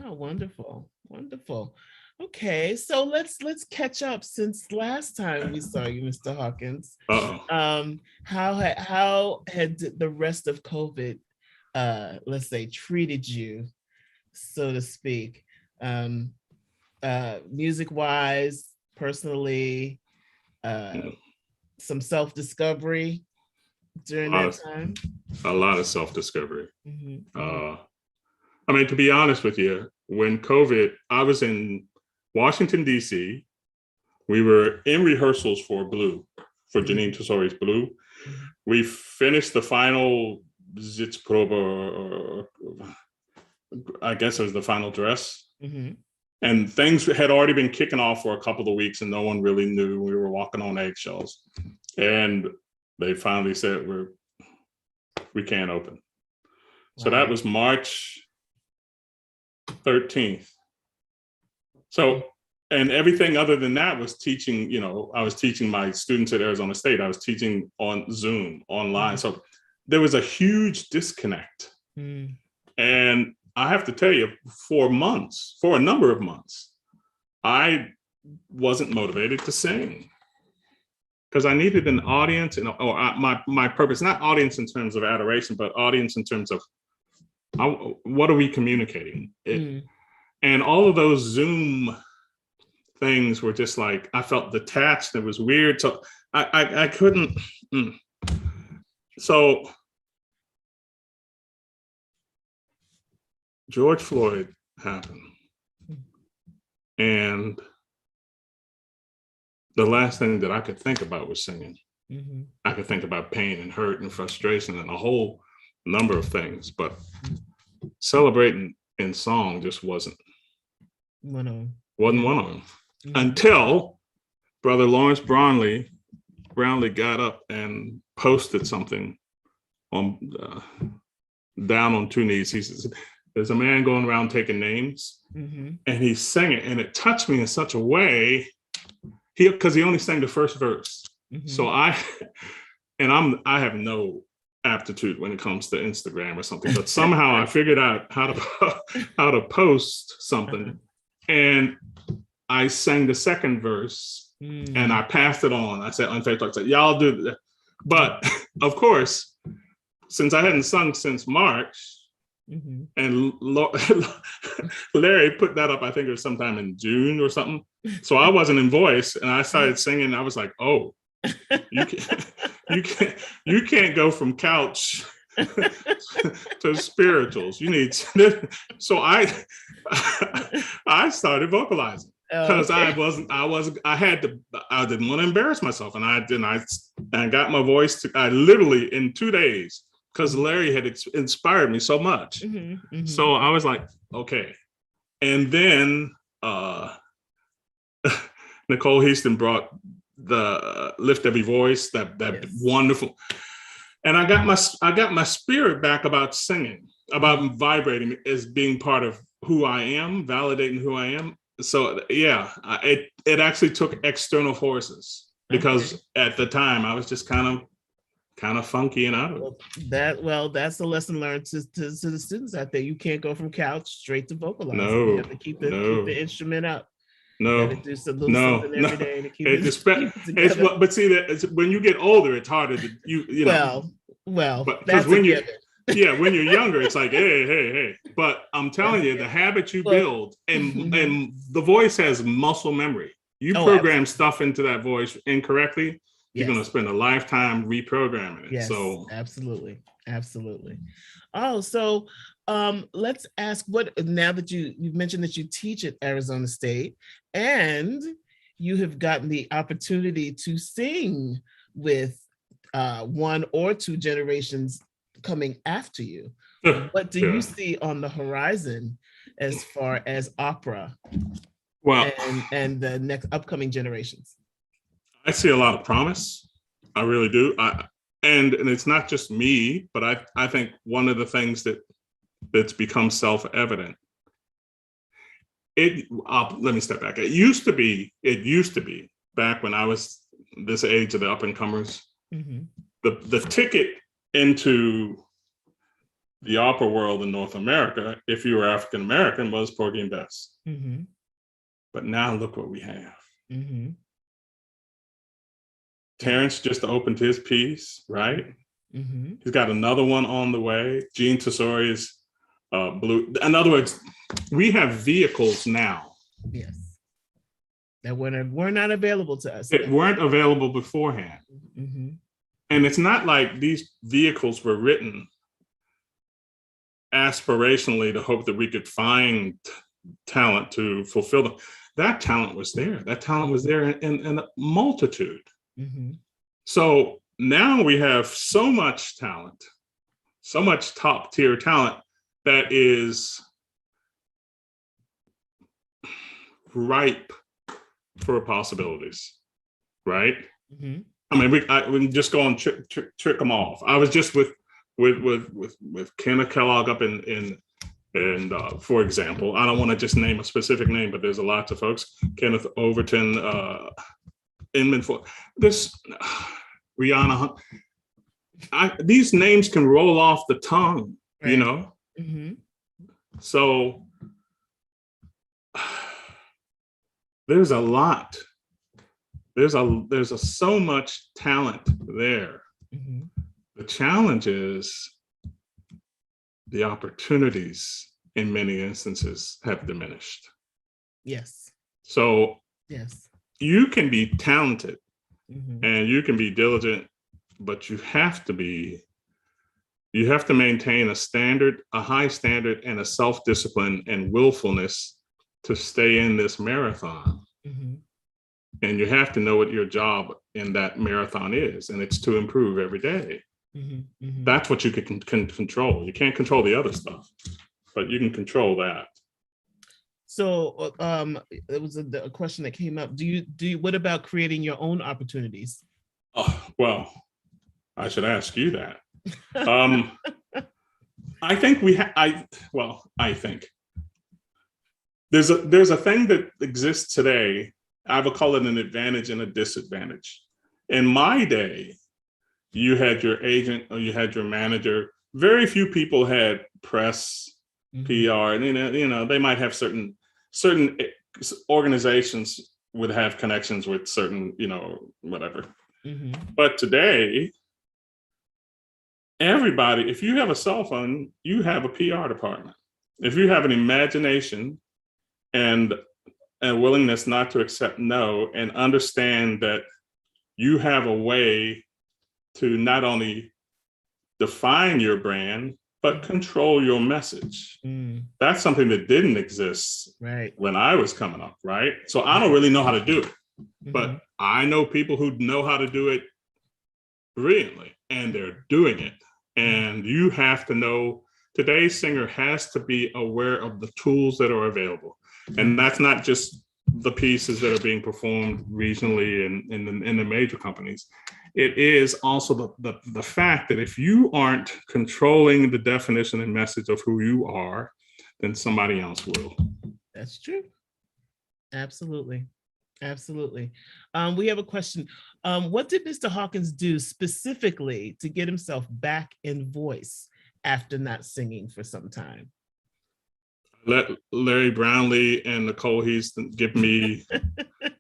Oh, wonderful. Okay, so let's catch up since last time we saw you, Mr. Hawkins. How had the rest of COVID, let's say, treated you, so to speak, music-wise, personally, some self-discovery during that time? A lot of self-discovery. I mean, to be honest with you, when COVID, I was in Washington, D.C. We were in rehearsals for Janine Tesori's Blue. We finished the final Sitzprobe, or I guess it was the final dress. And things had already been kicking off for a couple of weeks and no one really knew. We were walking on eggshells. And they finally said, we can't open. Wow. So that was March 13th. So, and everything other than that was teaching, I was teaching my students at Arizona State. I was teaching on Zoom, online. So there was a huge disconnect. And I have to tell you, for a number of months, I wasn't motivated to sing because I needed an audience, and my purpose, not audience in terms of adoration, but audience in terms of what are we communicating? And all of those Zoom things were just like, I felt detached. It was weird. So I couldn't. So George Floyd happened. And the last thing that I could think about was singing. I could think about pain and hurt and frustration and a whole number of things, but celebrating in song just wasn't one of them. Until Brother Lawrence Brownlee got up and posted something on down on two knees. He says, there's a man going around taking names, and he's singing, and it touched me in such a way, because he only sang the first verse. So I have no aptitude when it comes to Instagram or something, but somehow I figured out how to post something, and I sang the second verse, and I passed it on. I said, Untitled, I said, y'all do that. But of course, since I hadn't sung since March, and Larry put that up, I think it was sometime in June or something. So I wasn't in voice, and I started singing. I was like, "Oh, you can't go from couch to spirituals. You need." So I started vocalizing because I didn't want to embarrass myself, and I got my voice. I literally in 2 days. Because Larry had inspired me so much. So I was like, okay. And then Nicole Houston brought the Lift Every Voice, that wonderful. And I got my spirit back about singing, about vibrating as being part of who I am, validating who I am. So yeah, it actually took external forces because at the time I was just kind of funky and out of it. That's the lesson learned to the students out there. You can't go from couch straight to vocalizing. No, you have to keep the instrument up. No, do something every day to keep it together. But see, that when you get older, it's harder to you know. Well, because when you're younger, it's like hey. But I'm telling you, the habit you build, and the voice has muscle memory. You program stuff into that voice incorrectly. You're going to spend a lifetime reprogramming it. Yes, so absolutely. Oh, so let's ask now that you've mentioned that you teach at Arizona State and you have gotten the opportunity to sing with one or two generations coming after you. What do you see on the horizon as far as opera and the next upcoming generations? I see a lot of promise. I really do. And it's not just me, but I think one of the things that's become self-evident. Let me step back. It used to be back when I was this age of the up and comers. The ticket into the opera world in North America, if you were African American, was Porgy and Bess. But now look what we have. Terrence just opened his piece, right? He's got another one on the way. Gene Tesori's Blue. In other words, we have vehicles now. Yes. That were not available to us. That weren't available beforehand. And it's not like these vehicles were written aspirationally to hope that we could find talent to fulfill them. That talent was there. That talent was there in a multitude. So now we have so much talent, so much top tier talent that is ripe for possibilities, right? I mean, we can just go and trick them off. I was just with Kenneth Kellogg up in for example, I don't want to just name a specific name, but there's a lot of folks. Kenneth Overton, Inman, for this, Rihanna. These names can roll off the tongue, you know. So there's a lot. There's so much talent there. Mm-hmm. The challenge is the opportunities in many instances have diminished. Yes. So yes, you can be talented mm-hmm. and you can be diligent, but you have to maintain a high standard and a self-discipline and willfulness to stay in this marathon. Mm-hmm. And you have to know what your job in that marathon is, and it's to improve every day. Mm-hmm. Mm-hmm. That's what you can control. You can't control the other stuff, but you can control that. So it was a question that came up. Do you what about creating your own opportunities? Oh, well, I should ask you that. I think I think there's a thing that exists today. I would call it an advantage and a disadvantage. In my day, you had your agent or you had your manager. Very few people had press, mm-hmm. PR, and you know, they might have certain organizations would have connections with certain, you know, whatever. Mm-hmm. But today, everybody, if you have a cell phone, you have a PR department. If you have an imagination and a willingness not to accept no, and understand that you have a way to not only define your brand, but control your message. Mm. That's something that didn't exist when I was coming up, right? So I don't really know how to do it, mm-hmm. but I know people who know how to do it brilliantly, and they're doing it. And you have to know, today's singer has to be aware of the tools that are available. And that's not just the pieces that are being performed regionally in the major companies. It is also the fact that if you aren't controlling the definition and message of who you are, then somebody else will. That's true. Absolutely. Absolutely. We have a question. What did Mr. Hawkins do specifically to get himself back in voice after not singing for some time? Let Larry Brownlee and Nicole Heaston give me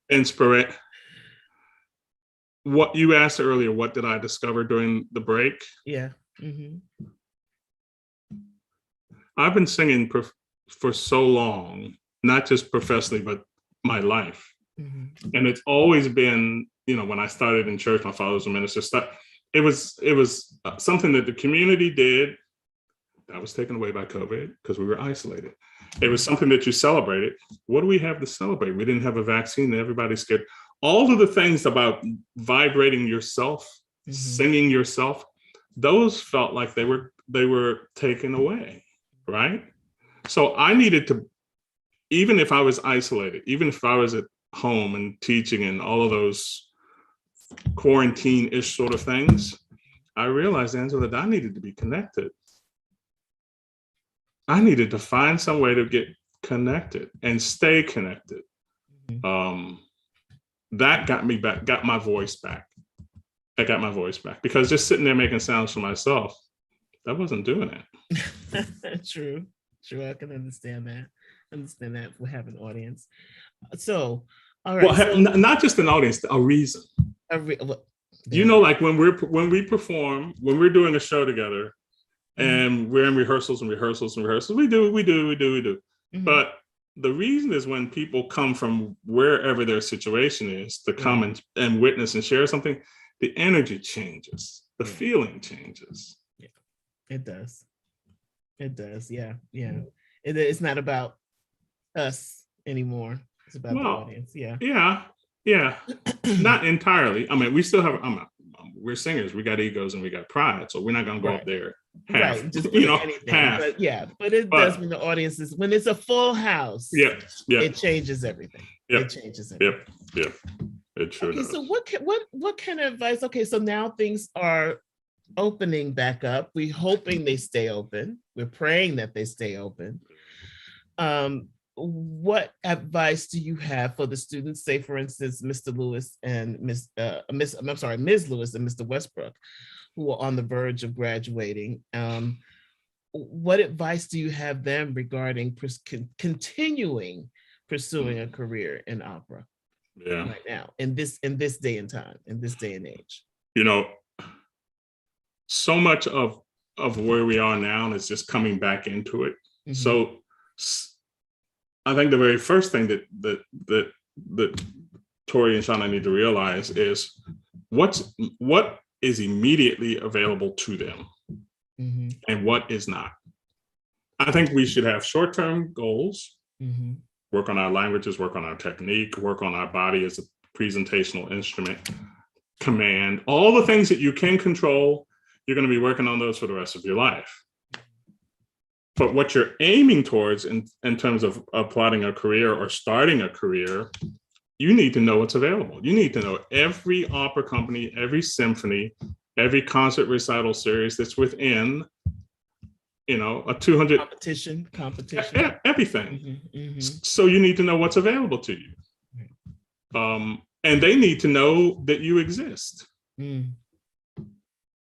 inspiration. What you asked earlier, what did I discover during the break? Yeah. Mm-hmm. I've been singing for so long, not just professionally, but my life. Mm-hmm. And it's always been, you know, when I started in church, my father was a minister. It was something that the community did. That was taken away by COVID because we were isolated. It was something that you celebrated. What do we have to celebrate? We didn't have a vaccine. Everybody's scared. All of the things about vibrating yourself, mm-hmm. singing yourself, those felt like they were taken away, right? So I needed to, even if I was isolated, even if I was at home and teaching and all of those quarantine-ish sort of things, I realized, Angela, that I needed to be connected. I needed to find some way to get connected and stay connected. Mm-hmm. That got me back, got my voice back. I got my voice back because just sitting there making sounds for myself, that wasn't doing it. True. I can understand that we have an audience. So, all right. Well, not just an audience, a reason. You know, like when we perform, when we're doing a show together, and we're in rehearsals, we do. Mm-hmm. But the reason is when people come from wherever their situation is to come and witness and share something, the energy changes, the feeling changes. Yeah, it does. Yeah. It's not about us anymore. It's about the audience. Yeah. Not entirely. I mean, we still have, we're singers, we got egos and we got pride. So we're not going to go up there. Half, just anything. Half. But it does mean the audience is, when it's a full house, it changes everything. Yep. It changes everything. Yep. It sure does. So what kind of advice? Okay, so now things are opening back up. We're hoping they stay open. We're praying that they stay open. What advice do you have for the students? Say, for instance, Mr. Lewis and Ms. Lewis and Mr. Westbrook, who are on the verge of graduating. What advice do you have them regarding continuing pursuing a career in opera right now in this day and time, in this day and age. You know, so much of where we are now is just coming back into it. Mm-hmm. So I think the very first thing that Tory and Shawna need to realize is what is immediately available to them, mm-hmm. and what is not. I think we should have short-term goals, mm-hmm. work on our languages, work on our technique, work on our body as a presentational instrument, command, all the things that you can control. You're going to be working on those for the rest of your life. But what you're aiming towards in terms of plotting a career or starting a career, you need to know what's available. You need to know every opera company, every symphony, every concert recital series that's within, a 200 competition, everything. Mm-hmm, mm-hmm. So you need to know what's available to you. And they need to know that you exist. Mm.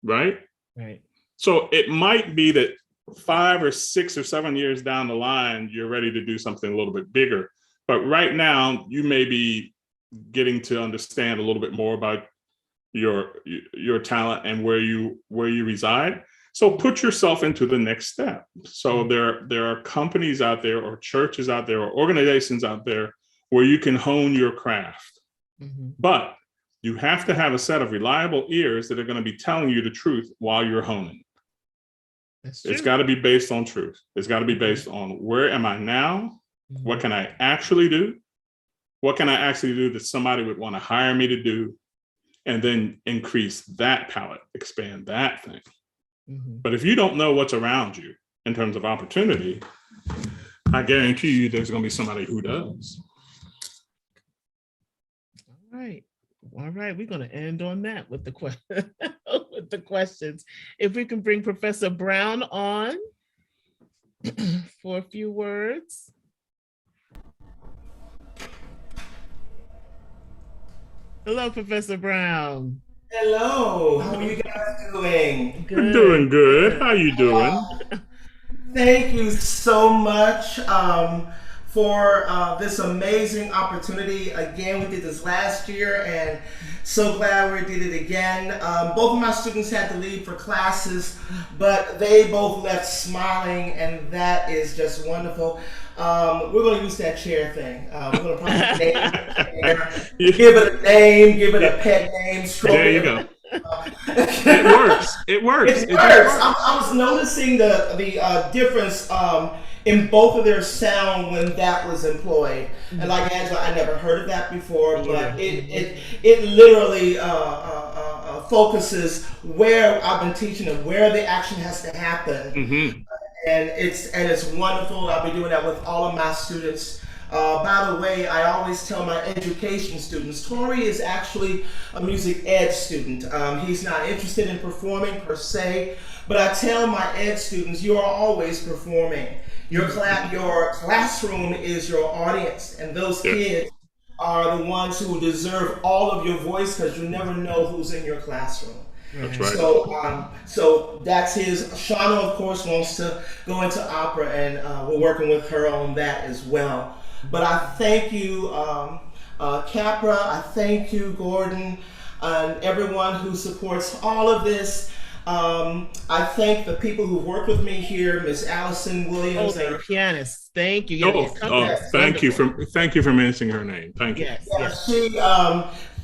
Right? Right. So it might be that 5 or 6 or 7 years down the line, you're ready to do something a little bit bigger. But right now, you may be getting to understand a little bit more about your talent and where you reside. So put yourself into the next step. So there are companies out there, or churches out there, or organizations out there where you can hone your craft. Mm-hmm. But you have to have a set of reliable ears that are going to be telling you the truth while you're honing. It's got to be based on truth. It's got to be based on where am I now? Mm-hmm. What can I actually do? What can I actually do that somebody would want to hire me to do? And then increase that palette, expand that thing. Mm-hmm. But if you don't know what's around you in terms of opportunity, I guarantee you there's going to be somebody who does. All right, we're going to end on that with the with the questions. If we can bring Professor Brown on for a few words. Hello, Professor Brown. Hello, how are you guys doing? Good. We're doing good. How are you doing? Thank you so much for this amazing opportunity. Again, we did this last year and so glad we did it again. Both of my students had to leave for classes, but they both left smiling, and that is just wonderful. We're going to use that chair thing. We're going to probably name it, give it a name, give it a pet name. There you go. It works. It works. I was noticing the difference in both of their sound when that was employed. And like Angela, I never heard of that before, but it literally focuses where I've been teaching and where the action has to happen. Mm-hmm. And it's wonderful. I'll be doing that with all of my students. By the way, I always tell my education students, Tory is actually a music ed student. He's not interested in performing per se, but I tell my ed students, you are always performing. Your classroom is your audience, and those kids are the ones who deserve all of your voice, because you never know who's in your classroom. That's right. So that's his. Shawna, of course, wants to go into opera, and we're working with her on that as well. But I thank you, CAAPA. I thank you, Gordon, and everyone who supports all of this. I thank the people who work with me here, Miss Allison Williams. The pianist. Thank you. Thank you for mentioning her name. Thank you. Yes.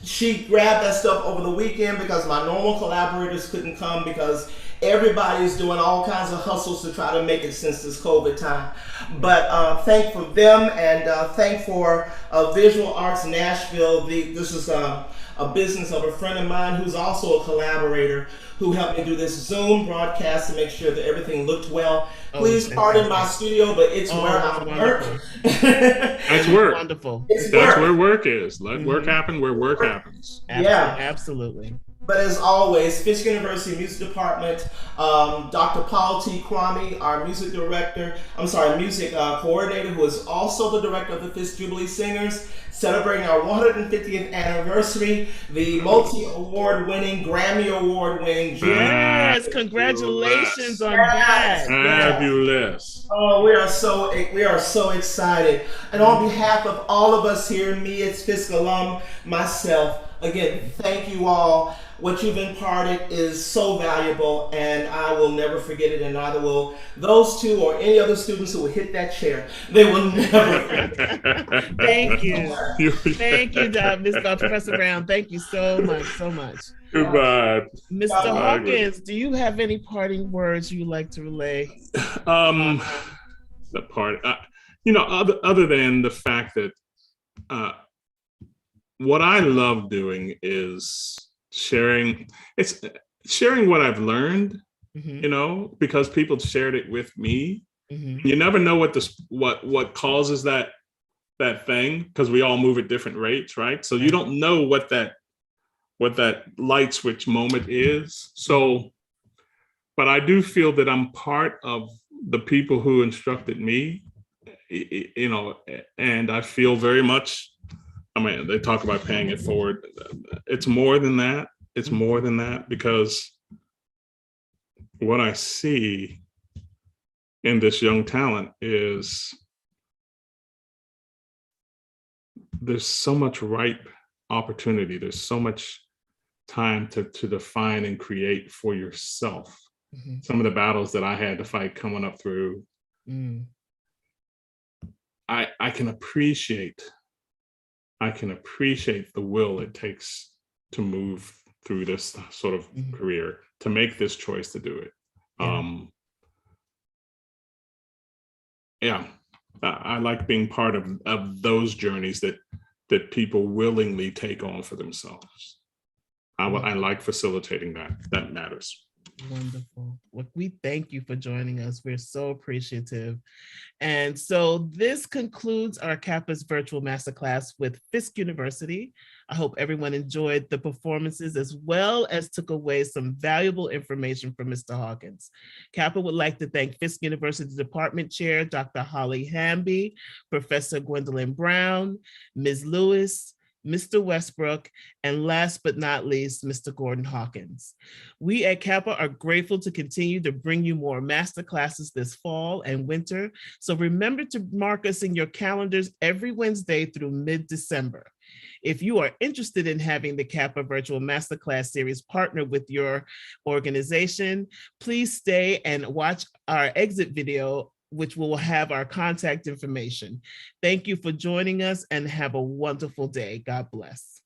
She grabbed that stuff over the weekend because my normal collaborators couldn't come because everybody's doing all kinds of hustles to try to make it since this COVID time. But thank for them, and thank for Visual Arts Nashville. This is a business of a friend of mine who's also a collaborator, who helped me do this Zoom broadcast to make sure that everything looked well. Please pardon my studio, but it's where I work. That's work. Wonderful. That's where work is. Let work happen where work happens. Absolutely. But as always, Fisk University Music Department, Dr. Paul T. Kwame, our music coordinator, who is also the director of the Fisk Jubilee Singers, celebrating our 150th anniversary, the multi-award-winning, Grammy Award-winning. Yes, congratulations on that. Fabulous. Oh, we are so excited. And on behalf of all of us here, me as Fisk alum, myself, again, thank you all. What you've imparted is so valuable, and I will never forget it, and neither will those two or any other students who will hit that chair. They will never forget it. Thank you. Thank you, Professor Brown. Thank you so much. Goodbye. Mr. Hawkins, do you have any parting words you'd like to relay? The part, other than the fact that what I love doing is sharing what I've learned, because people shared it with me. You never know what causes that thing, because we all move at different rates, right? So you don't know what that light switch moment is. So, but I do feel that I'm part of the people who instructed me, and I feel very much, they talk about paying it forward. It's more than that. It's more than that, because what I see in this young talent is there's so much ripe opportunity. There's so much time to define and create for yourself. Some of the battles that I had to fight coming up through, I can appreciate the will it takes to move through this sort of career, to make this choice to do it. I like being part of those journeys that people willingly take on for themselves. I like facilitating that. That matters. Wonderful. Well, we thank you for joining us. We're so appreciative. And so this concludes our CAAPA's virtual masterclass with Fisk University. I hope everyone enjoyed the performances as well as took away some valuable information from Mr. Hawkins. CAAPA would like to thank Fisk University Department Chair, Dr. Holly Hamby, Professor Gwendolyn Brown, Ms. Lewis, Mr. Westbrook, and last but not least, Mr. Gordon Hawkins. We at CAAPA are grateful to continue to bring you more master classes this fall and winter. So remember to mark us in your calendars every Wednesday through mid-December. If you are interested in having the CAAPA Virtual Masterclass Series partner with your organization, please stay and watch our exit video, which will have our contact information. Thank you for joining us and have a wonderful day. God bless.